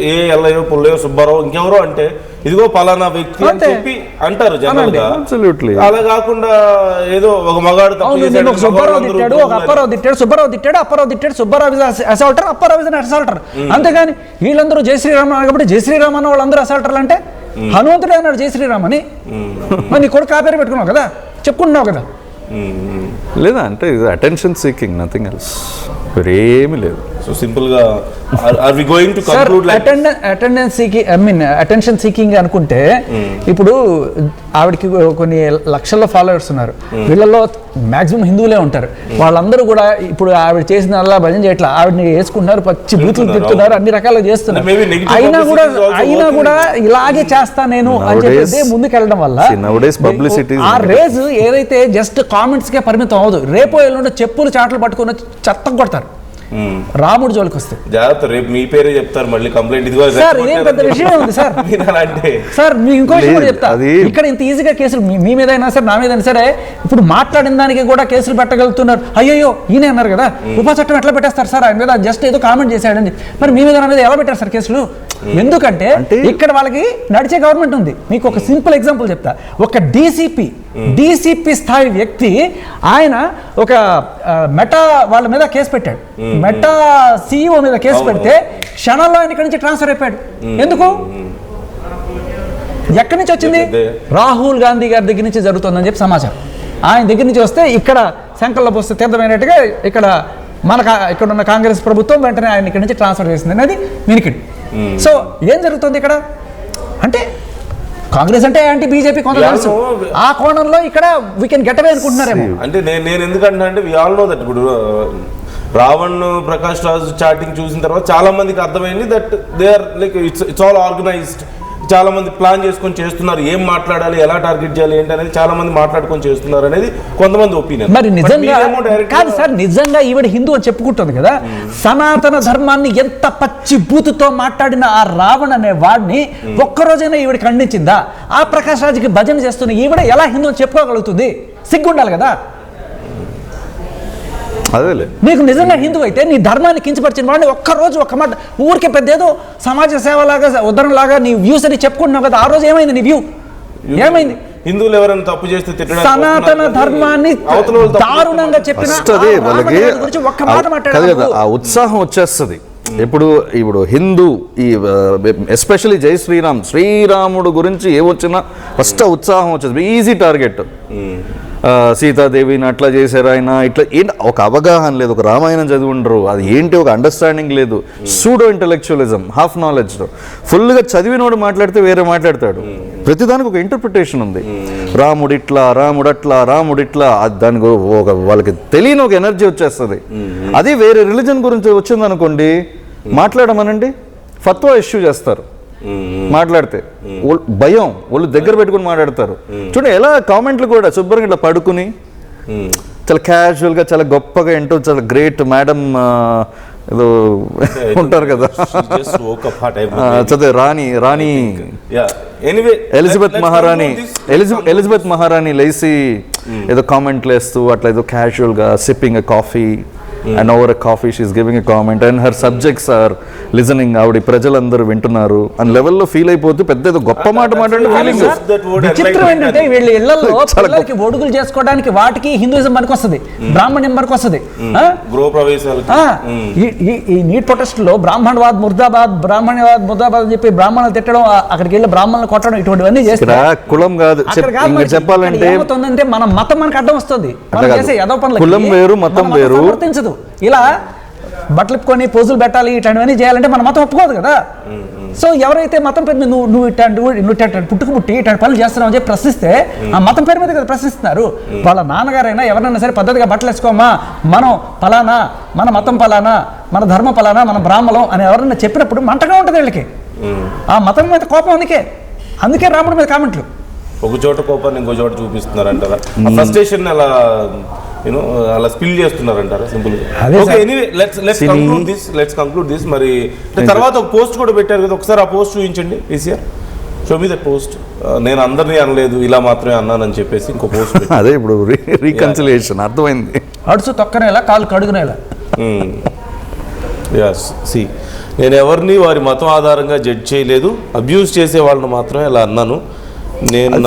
ఏ ఎల్లయ్యో పుల్లయ్యో సుబ్బారావు ఇంకెవరో అంటే ఇదిగో పలానా వ్యక్తి అని చెప్పి అంటారు జనరల్ గా. అలా కాకుండా ఏదో ఒక మగాడు సుబ్బారావు తిట్టాడు, ఒక అప్పారావు తిట్టాడు, సుబ్బారావు తిట్టాడు, అప్పారావు తిట్టాడు, సుబ్బారావు అసాల్టర్, అప్పారావు అసాల్టర్. అంతేగాని వీళ్ళందరూ జై శ్రీరామ్ కాబట్టి జై శ్రీరామ్ అన్న వాళ్ళందరూ అసాల్టర్లు అంటే హనుమంతుడే అన్నాడు జై శ్రీరామ్ అని. మరి నీ కొడుకు ఆ పేరు పెట్టుకున్నావు కదా, చెప్పుకుంటున్నావు కదా. లేదా అంటే అటెన్షన్ సీకింగ్, నథింగ్ ఎల్స్, వేరేమీ లేదు. సో సింపుల్ గా are we going to conclude like attendance seeking, I mean attention seeking అనుకుంటే ఇప్పుడు ఆవిడకి కొన్ని లక్షల్లో ఫాలోవర్స్ ఉన్నారు, వీళ్ళల్లో మాక్సిమం హిందువులే ఉంటారు. వాళ్ళందరూ కూడా ఇప్పుడు ఆవిడ చేసిన అలా భజన చేయట్లా, ఆవిడని వేసుకుంటున్నారు, పచ్చి బూతులు తిప్పుతున్నారు, అన్ని రకాలుగా చేస్తున్నారు. అయినా కూడా ఇలాగే చేస్తా నేను అని చెప్పి ముందుకెళ్ళడం వల్ల ఆ రేజ్ ఏదైతే జస్ట్ కామెంట్స్ కే పరిమితం అవ్వదు. రేపో ఎల్లుండో చెప్పులు చాట్లు పట్టుకుని చెత్త కొడతారు. రాముడు జోలికి వస్తే జాగ్రత్త, రేపు మీ పేరే చెప్తారు మళ్ళీ కంప్లైంట్. ఇదిగో సార్ ఇదేం పెద్ద విషయం ఉంది సార్. సార్ మీ ఇంకో విషయం కూడా చెప్తా, ఇక్కడ ఇంత ఈజీగా కేసులు మీ మీద అయినా సరే నా మీద అయినా సరే ఇప్పుడు మాట్లాడిన దానికి కూడా కేసులు పెట్టగలుగుతున్నారు. అయ్యో ఈయన అన్నారు కదా ఉపా చట్టం ఎట్లా పెట్టేస్తారు సార్ ఆయన మీద, జస్ట్ ఏదో కామెంట్ చేశాడని. మరి మీ మీద అనేది ఎలా పెట్టారు సార్ కేసులు? ఎందుకంటే ఇక్కడ వాళ్ళకి నడిచే గవర్నమెంట్ ఉంది. మీకు ఒక సింపుల్ ఎగ్జాంపుల్ చెప్తా. ఒక డీసీపీ స్థాయి వ్యక్తి ఆయన ఒక మెటా వాళ్ళ మీద కేసు పెట్టాడు. మెటా CEO మీద కేసు పెడితే క్షణాల్లో ఆయన ఇక్కడి నుంచి ట్రాన్స్ఫర్ అయిపోయాడు. ఎందుకు? ఎక్కడి నుంచి వచ్చింది? రాహుల్ గాంధీ గారి దగ్గర నుంచి జరుగుతుందని చెప్పి సమాచారం. ఆయన దగ్గర నుంచి వస్తే ఇక్కడ శంకర్లో పోస్తే తీర్థమైనట్టుగా ఇక్కడ ఇక్కడ ఉన్న కాంగ్రెస్ ప్రభుత్వం వెంటనే ఆయన ఇక్కడి నుంచి ట్రాన్స్ఫర్ చేసింది అనేది వినికిడి. సో ఏం జరుగుతుంది ఇక్కడ అంటే కాంగ్రెస్ అంటే యాంటీ బీజేపీ కొంత తెలుసు, ఆ కోణంలో ఇక్కడ వీ కెన్ గెట్ అవే అనుకుంటున్నారేమో. అంటే నేను ఎందుకంటున్నా అంటే వి ఆల్ నో దట్ ఇప్పుడు రావణ్ ప్రకాష్ రాజ్ చాటింగ్ చూసిన తర్వాత చాలా మందికి అర్థమైంది that they are like it's all organised, చాలా మంది ప్లాన్ చేసుకొని చేస్తున్నారు, ఏం మాట్లాడాలి, ఎలా టార్గెట్ చేయాలి ఏంటి అనేది చాలా మంది మాట్లాడుకొని చేస్తున్నారు అనేది కొంతమంది ఒపీనియన్. మరి నిజంగా కాదు సార్, నిజంగా ఈవిడ హిందూ అని చెప్పుకుంటుంది కదా, సనాతన ధర్మాన్ని ఎంత పచ్చి బూతుతో మాట్లాడిన ఆ రావణ్ అనే వాడిని ఒక్కరోజైనా ఈవిడ ఖండించిందా? ఆ ప్రకాష్ రాజ్కి భజన చేస్తున్న ఈవిడ ఎలా హిందూ అని చెప్పుకోగలుగుతుంది? సిగ్గుండాలి కదా. అదేలే, నీకు నిజంగా హిందూ అయితే నీ ధర్మాన్ని కించపరిచిన వాడిని ఒక్కరోజు ఒక్క మాట ఊరికే పెద్ద ఏదో సమాజ సేవలాగా ఉద్ధరణలాగా నీ వ్యూస్ అని చెప్పుకుంటున్నావు కదా, ఆ రోజు ఏమైంది నీ వ్యూ? ఏమైంది? హిందువులు ఎవరైనా తప్పు చేస్తే తిట్టడానికి సనాతన ధర్మాన్ని దారుణంగా చెప్పిన గురించి ఒక్క మాట మాట్లాడారు. ఆ ఉత్సాహం వచ్చేస్తుంది. ఇప్పుడు హిందూ ఈ ఎస్పెషల్లీ జై శ్రీరాముడు గురించి ఏమొచ్చినా ఫస్ట్ ఉత్సాహం వచ్చేది. Easy target. సీతాదేవిని అట్లా చేశారు ఆయన, ఇట్లా ఒక అవగాహన లేదు, ఒక రామాయణం చదివి ఉండరు, అది ఏంటి ఒక అండర్స్టాండింగ్ లేదు. Pseudo intellectualism, half knowledge. ఫుల్గా చదివినోడు మాట్లాడితే వేరే మాట్లాడతాడు. ప్రతిదానికి ఒక ఇంటర్ప్రిటేషన్ ఉంది. రాముడు ఇట్లా, రాముడు అట్లా, రాముడు ఇట్లా, దానికి వాళ్ళకి తెలియని ఒక ఎనర్జీ వచ్చేస్తుంది. అది వేరే రిలీజన్ గురించి వచ్చిందనుకోండి, మాట్లాడమనండి, ఫత్వా ఇష్యూ చేస్తారు. మాట్లాడితే భయం, వాళ్ళు దగ్గర పెట్టుకుని మాట్లాడతారు. చూడండి ఎలా కామెంట్లు కూడా శుభ్రంగా ఇట్లా పడుకుని చాలా క్యాజువల్గా, చాలా గొప్పగా ఏంటో, చాలా గ్రేట్ మేడం ఏదో ఉంటారు కదా, చదివే రాణి ఎలిజబెత్ మహారాణి లేసి ఏదో కామెంట్లు వేస్తూ అట్లా ఏదో క్యాజువల్గా sipping a coffee and over a coffee she is giving a comment and her subjects are listening. ఆవిడ ప్రజలందరూ వింటున్నారు అని లెవెల్లో ఫీల్ అయిపోతూ పెద్ద ఏదో గొప్ప మాట మాట్లాడే ఫీలింగ్. విచిత్రం ఏంటంటే వీళ్ళ ఇళ్లలో పిల్లలకి ఒడుగులు చేసుకోవడానికి వాటికి హిందూయిజం మనకు వస్తుంది, బ్రాహ్మణ్యం మనకు వస్తుంది. ఈ నీట్ ప్రొటెస్ట్ లో బ్రాహ్మణవాద్ ముర్దాబాద్, బ్రాహ్మణవాద్ ముర్దాబాద్ అని చెప్పి బ్రాహ్మణులు తిట్టడం, అక్కడికి వెళ్ళి బ్రాహ్మణులు కొట్టడం, ఇటువంటివన్నీ చేస్తారు. కులం కాదు చెప్పాలంటే, ఏమవుతుందంటే మన మతం మనకు అడ్డం వస్తుంది. మనం చేసే ఏదో పనులు కులం వేరు మతం వేరు వర్తించదు. ఇలా బట్టలుకొని పోజులు పెట్టాలి ఇట్లాంటివన్నీ చేయాలంటే మన మతం ఒప్పుకోదు కదా. సో ఎవరైతే మతం పేరు నువ్వు ఇట్లాంటి పుట్టుకుముట్టి ఇట్లాంటి పనులు చేస్తున్నావు అని చెప్పి ప్రశ్నిస్తే ఆ మతం పేరు మీద కదా ప్రశ్నిస్తున్నారు. వాళ్ళ నాన్నగారైనా ఎవరైనా సరే పద్ధతిగా బట్టలు వేసుకోమా, మనం పలానా, మన మతం పలానా, మన ధర్మం పలానా, మన బ్రాహ్మణం అని ఎవరైనా చెప్పినప్పుడు మంటగా ఉంటుంది వీళ్ళకి. ఆ మతం మీద కోపం, అందుకే రాముడి మీద కామెంట్లు. ఒక చోట కోపాన్ని ఇంకో చోట చూపిస్తున్నారు అంటారా? ఫ్రస్ట్రేషన్ అలా స్పిల్ చేస్తున్నారంటారా? సింపుల్ గా. Okay, anyway let's conclude this. మరి తర్వాత ఒక పోస్ట్ కూడా పెట్టారు కదా, ఒకసారి ఆ పోస్ట్ చూపించండి ECR. Show me that post. నేను అందరినీ అనలేదు, ఇలా మాత్రమే అన్నానని చెప్పేసి ఇంకో పోస్ట్. అదే ఇప్పుడు రీకన్సిలియేషన్ అర్థమైంది. అడుసు తొక్కనేలా, కాలు కడుగునేలా. సి, నేను ఎవరిని వారి మతం ఆధారంగా జడ్జ్ చేయలేదు, అబ్యూజ్ చేసే వాళ్ళని మాత్రమే అలా అన్నాను. నేను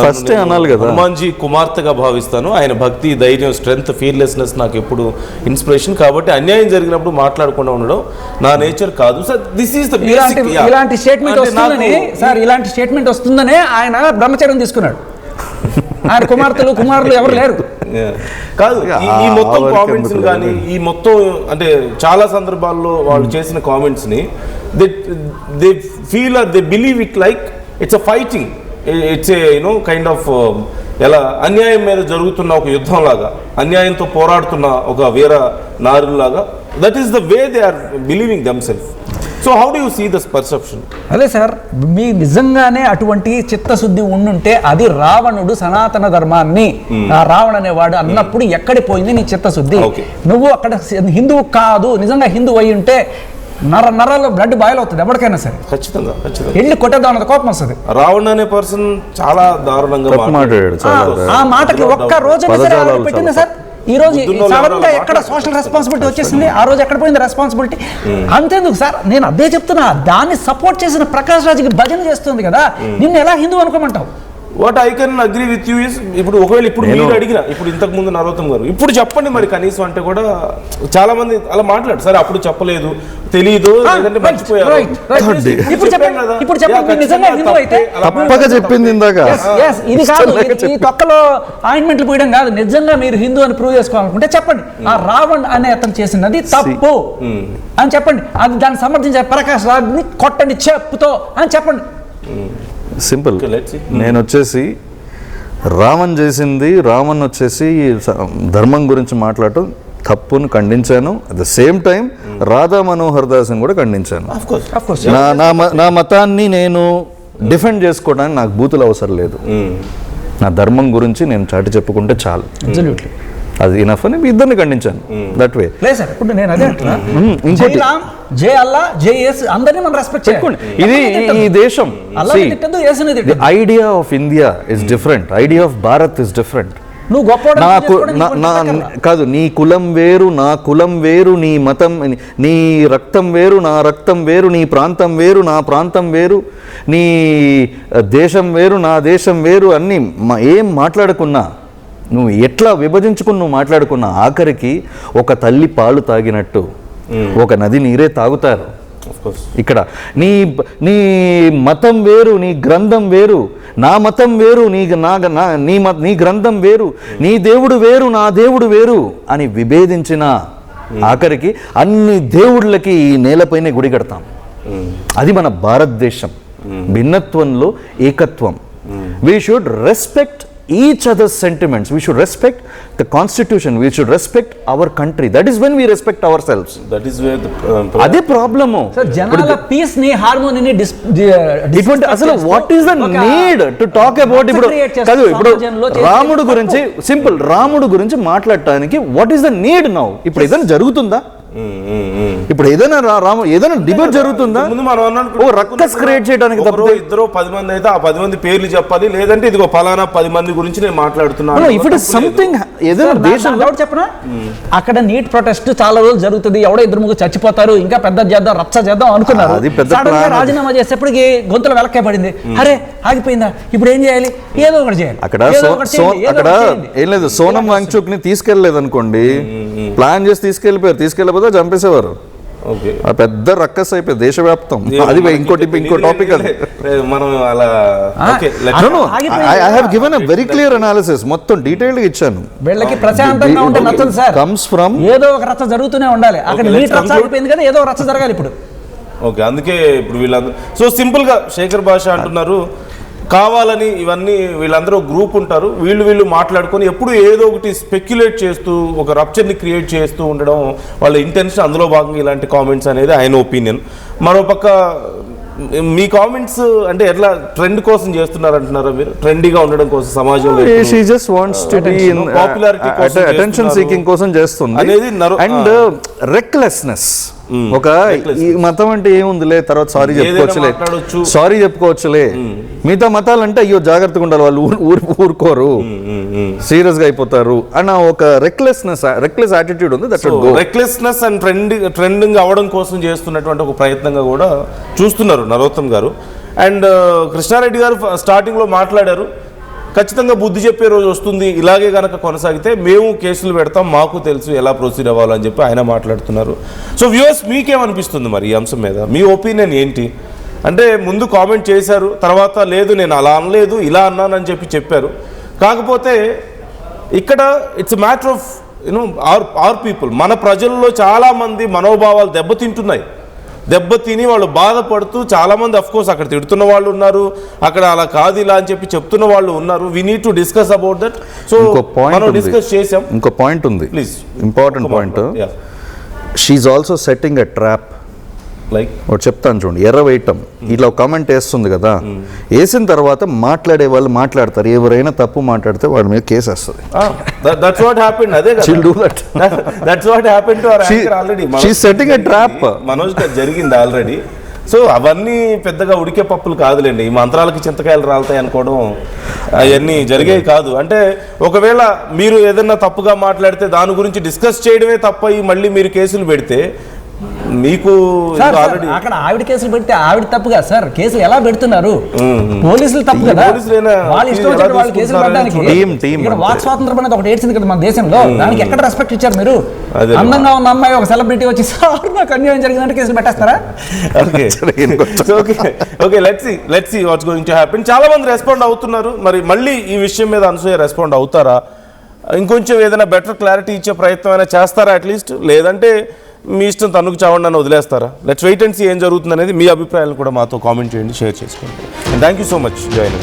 హనుమాన్జీ కుమార్తెగా భావిస్తాను. ఆయన భక్తి, ధైర్యం, స్ట్రెంగ్త్, ఫీర్లెస్నెస్ నాకు ఎప్పుడు ఇన్స్పిరేషన్. కాబట్టి అన్యాయం జరిగినప్పుడు మాట్లాడకుండా ఉండడం నా నేచర్ కాదు sir. This is the basic. ఇలాంటి స్టేట్మెంట్ వస్తుందని సార్, ఇలాంటి స్టేట్మెంట్ వస్తుందనే ఆయన బ్రహ్మచర్యం తీసుకున్నాడు. ఆయన కుమారులు ఎవరు లేరు కాదు. ఈ మొత్తం కామెంట్స్ కానీ, ఈ మొత్తం అంటే చాలా సందర్భాల్లో వాళ్ళు చేసిన కామెంట్స్ ని they feel or they believe it like it's a fighting. It's a kind of ఎలా అన్యాయం మీద జరుగుతున్న ఒక యుద్ధం లాగా, అన్యాయంతో పోరాడుతున్న ఒక వీర నారులాగా. That is the way they are believing themselves. So how do you see this perception? అదే సార్, మీ నిజంగానే అటువంటి చిత్తశుద్ధి ఉండుంటే అది రావణుడు సనాతన ధర్మాన్ని, ఆ రావణ అనేవాడు అన్నప్పుడు ఎక్కడి పోయింది నీ చిత్తశుద్ధి? నువ్వు అక్కడ హిందువు కాదు, నిజంగా హిందువు అయి ఉంటే నరాల్లో బ్లడ్ బాయిల్ అవుతుంది ఎవరికైనా సరే. ఖచ్చితంగా వెళ్ళి కొట్టేద్దాం అన్నది కోపం వస్తుంది. రావణ అనే పర్సన్ చాలా దారుణంగా మాట్లాడాడు. ఆ మాటకి ఒక్క రోజు పెట్టింది సార్. ఈ రోజు సడన్ గా ఎక్కడ సోషల్ రెస్పాన్సిబిలిటీ వచ్చేసింది? ఆ రోజు ఎక్కడ పోయింది రెస్పాన్సిబిలిటీ? అంతేందుకు సార్, నేను అదే చెప్తున్నా, దాన్ని సపోర్ట్ చేసిన ప్రకాష్ రాజ్కి భజన చేస్తుంది కదా, నిన్ను ఎలా హిందూ అనుకోమంటావు? What I can agree with you is, ఇప్పుడు ఒకవేళ ఇప్పుడు మీరు అడిగిన, ఇప్పుడు ఇంతకు ముందు నరోత్తమ్ గారు ఇప్పుడు చెప్పండి మరి కనీసం అంటే కూడా చాలా మంది అలా మాట్లాడు. సరే అప్పుడు చెప్పలేదు, తెలియదు, లేదంటే మర్చిపోయారు. తప్పగా చెప్పింది ఇందాక. ఇది కాదు, ఈ తొక్కలో ఆయింట్మెంట్లు పోయడం కాదు. నిజంగా మీరు హిందూ అని ప్రూవ్ చేసుకోవాలనుకుంటే చెప్పండి, ఆ రావణ్ అనే అతను చేసినది తప్పు అని చెప్పండి. అది దాన్ని సమర్థించే ప్రకాష్ రాజ్ని కొట్టండి చెప్పుతో అని చెప్పండి. సింపుల్. నేను వచ్చేసి రావణ్ చేసింది, రావణ్ వచ్చేసి ధర్మం గురించి మాట్లాడటం తప్పును ఖండించాను. At the same time Radha Manohar దాస్ని కూడా ఖండించాను. నా మతాన్ని నేను డిఫెండ్ చేసుకోవడానికి నాకు బూతులు అవసరం లేదు. నా ధర్మం గురించి నేను చాటి చెప్పుకుంటే చాలు, అబ్సల్యూట్లీ అది ఇనఫ్ అని ఇద్దరిని ఖండించాను దట్ వే. లేదు సార్, ఇప్పుడు నేను అదే అంటున్నా, ఇంకోటి జై రామ్, జై అల్లా, జై యేసు అందరినీ మనం రెస్పెక్ట్ చెప్పుకోండి. ఇది ఈ దేశం the idea of India is different, idea of Bharat is different. నువ్వు గొప్ప కాదు, నీ కులం వేరు, నా కులం వేరు, నీ మతం, నీ రక్తం వేరు, నా రక్తం వేరు, నీ ప్రాంతం వేరు, నా ప్రాంతం వేరు, నీ దేశం వేరు, నా దేశం వేరు, అన్నీ ఏం మాట్లాడుకున్నా, నువ్వు ఎట్లా విభజించుకుని నువ్వు మాట్లాడుకున్నా, ఆఖరికి ఒక తల్లి పాలు తాగినట్టు ఒక నది నీరే తాగుతారు. ఇక్కడ నీ నీ మతం వేరు, నీ గ్రంథం వేరు, నా మతం వేరు, నీ గ్రంథం వేరు, నీ దేవుడు వేరు, నా దేవుడు వేరు అని విభేదించిన ఆఖరికి అన్ని దేవుళ్ళకి ఈ నేలపైనే గుడి కడతాం. అది మన భారతదేశం. భిన్నత్వంలో ఏకత్వం. We should respect each other's sentiments. We should respect the constitution, we should respect our country. That is when we respect ourselves. That is where the అదే ప్రాబ్లము. సార్ జనాల పీస్ ని హార్మోనీని ఇటువంటి అసలు what is the need to talk about ఇప్పుడు కాదు, ఇప్పుడు రాముడు గురించి సింపుల్, రాముడు గురించి మాట్లాడటానికి what is the need now? ఇప్పుడు ఏదైనా జరుగుతుందా? ఇప్పుడు ఏదైనా ఏదైనా డిబేట్ జరుగుతుందా? ఓ రక్కస్ క్రియేట్ చేయడానికి తప్పితే ఇద్దరు 10 మంది అయితే ఆ 10 మంది పేర్లు చెప్పాలి, లేదంటే ఇదిగో ఫలానా 10 మంది గురించి నేను మాట్లాడుతున్నాను. ఇఫ్ ఇట్ ఇస్ సంథింగ్ ఏదైనా దేశంలో చెప్పనా, అక్కడ నీట్ ప్రొటెస్ట్ చాలా రోజులు జరుగుతుంది, ఎవడో ఇద్దరు ముగ్గురు చచ్చిపోతారు, ఇంకా పెద్ద చేద్దాం, రచ్చ చేద్దాం అనుకున్నారు. రాజీనామా చేసేప్పటికి గొంతులు వెలక్కే పడింది. అరే ఆగిపోయిందా, ఇప్పుడు ఏం చేయాలి? ఏదో ఒకటి చేయాలి. అక్కడ ఏం లేదు, సోనం వాంగ్చుక్ ని తీసుకెళ్లలేదు అనుకోండి, ప్లాన్ చేసి తీసుకెళ్ళిపోతే చంపేసేవారు. ఆ పెద్ద రక్కస్ అయిపోయి దేశవ్యాప్తం. అది ఇంకో టాపిక్. అది మనం అలా I have given a very clear analysis, మొత్తం డీటెయిల్డ్ గా ఇచ్చాను. వీళ్ళకి ప్రశాంతంగా ఉంటే నచ్చదు సార్. కమ్స్ ఫ్రమ్ ఏదో ఒక రచ్చ జరుగుతూనే ఉండాలి. అక్కడ నీట్ రచ్చ అయిపోయింది కదా, ఏదో రచ్చ జరగాలి ఇప్పుడు. ఓకే, అందుకే ఇప్పుడు వీళ్ళందరూ సో సింపుల్ గా శేఖర్ భాష అంటున్నారు, కావాలని ఇవన్నీ వీళ్ళందరూ గ్రూప్ ఉంటారు, వీళ్ళు మాట్లాడుకొని ఎప్పుడు ఏదో ఒకటి స్పెక్యులేట్ చేస్తూ ఒక రప్చర్ని క్రియేట్ చేస్తూ ఉండడం వాళ్ళ ఇంటెన్షన్. అందులో భాగంగా ఇలాంటి కామెంట్స్ అనేది ఆయన ఒపీనియన్. మరోపక్క మీ కామెంట్స్ అంటే ఎట్లా ట్రెండ్ కోసం చేస్తున్నారు అంటున్నారా మీరు? ట్రెండీగా ఉండడం కోసం సమాజంలో she just wants to be in popularity కోసం, attention seeking కోసం చేస్తుంది అనేది అండ్ రెక్లెస్నెస్. ఒక ఈ మతం అంటే ఏముందిలే, తర్వాత సారీ చెప్పుకోవచ్చులే. మిగతా మతాలంటే అయ్యో జాగ్రత్తగా ఉండాలి, వాళ్ళు ఊరుకోరు, సీరియస్ గా అయిపోతారు అన్న ఒక రెక్లెస్ యాటిట్యూడ్ ఉంది. రెక్లెస్నెస్ అండ్ ట్రెండింగ్ అవ్వడం కోసం చేస్తున్నటువంటి ఒక ప్రయత్నంగా కూడా చూస్తున్నారు నరోత్తమ్ గారు. అండ్ కృష్ణారెడ్డి గారు స్టార్టింగ్ లో మాట్లాడారు, ఖచ్చితంగా బుద్ధి చెప్పే రోజు వస్తుంది, ఇలాగే కనుక కొనసాగితే మేము కేసులు పెడతాం, మాకు తెలుసు ఎలా ప్రొసీడ్ అవ్వాలని చెప్పి ఆయన మాట్లాడుతున్నారు. సో వ్యూవర్స్ మీకేమనిపిస్తుంది మరి ఈ అంశం మీద? మీ ఒపీనియన్ ఏంటి? అంటే ముందు కామెంట్ చేశారు, తర్వాత లేదు నేను అలా అనలేదు ఇలా అన్నానని చెప్పారు. కాకపోతే ఇక్కడ it's matter of our people, మన ప్రజల్లో చాలామంది మనోభావాలు దెబ్బతిని వాళ్ళు బాధపడుతూ చాలామంది అఫ్కోర్స్ అక్కడ తిడుతున్న వాళ్ళు ఉన్నారు, అక్కడ అలా కాదు ఇలా అని చెప్తున్న వాళ్ళు ఉన్నారు. We need to discuss about that. So మనం డిస్కస్ చేసాం. ఇంకో పాయింట్ ఉంది, please, important point. She also setting a trap. Like ఒకటి చెప్తాను చూడండి, ఎర్ర వేయటం. ఇట్లా ఒక కామెంట్ వేస్తుంది కదా, వేసిన తర్వాత మాట్లాడే వాళ్ళు మాట్లాడతారు, ఎవరైనా తప్పు మాట్లాడితే వాడి మీద కేసు వస్తుంది. That's what happened. అదే కదా, she'll do that. That's what happened to our anchor already. She's setting a trap. Manoj గారు జరిగింది ఆల్రెడీ. సో అవన్నీ పెద్దగా ఉడికే పప్పులు కాదులేండి, ఈ మంత్రాలకి చింతకాయలు రాలుతాయి అనుకోవడం అవన్నీ జరిగేవి కాదు. అంటే ఒకవేళ మీరు ఏదన్నా తప్పుగా మాట్లాడితే దాని గురించి డిస్కస్ చేయడమే తప్ప మళ్ళీ మీరు కేసులు పెడితే మీకు అక్కడ ఆవిడ కేసులు పెడితే ఆవిడ తప్పుగా సార్, కేసులు ఎలా పెడుతున్నారు? పోలీసులు తప్పు కదా, వాళ్ళు ఇష్టం వచ్చినట్టు వాళ్ళు కేసులు పెట్టడానికి. వాక్ స్వాతంత్రం అనేది ఒకటి ఏడ్చింది కదా మన దేశంలో, దానికి ఎక్కడ రెస్పెక్ట్ ఇచ్చారు మీరు? అందంగా ఉన్న అమ్మాయి ఒక సెలబ్రిటీ వచ్చి సార్ నాకు అన్యాయం జరిగిందంటే కేసులు పెట్టేస్తారా? Okay, let's see what's going to happen. చాలా మంది రెస్పాండ్ అవుతున్నారు. మరి మళ్ళీ ఈ విషయం మీద అనసూయ రెస్పాండ్ అవుతారా? ఇంకొంచెం ఏదైనా బెటర్ క్లారిటీ ఇచ్చే ప్రయత్నం అయినా చేస్తారా అట్లీస్ట్? లేదంటే మీ ఇష్టం తనుకు చావండి అని వదిలేస్తారా? లెట్స్ వెయిట్ అండ్ సీ ఏం జరుగుతుంది అనేది. మీ అభిప్రాయాలు కూడా మాతో కామెంట్ చేయండి, షేర్ చేసుకోండి. And thank you so much join.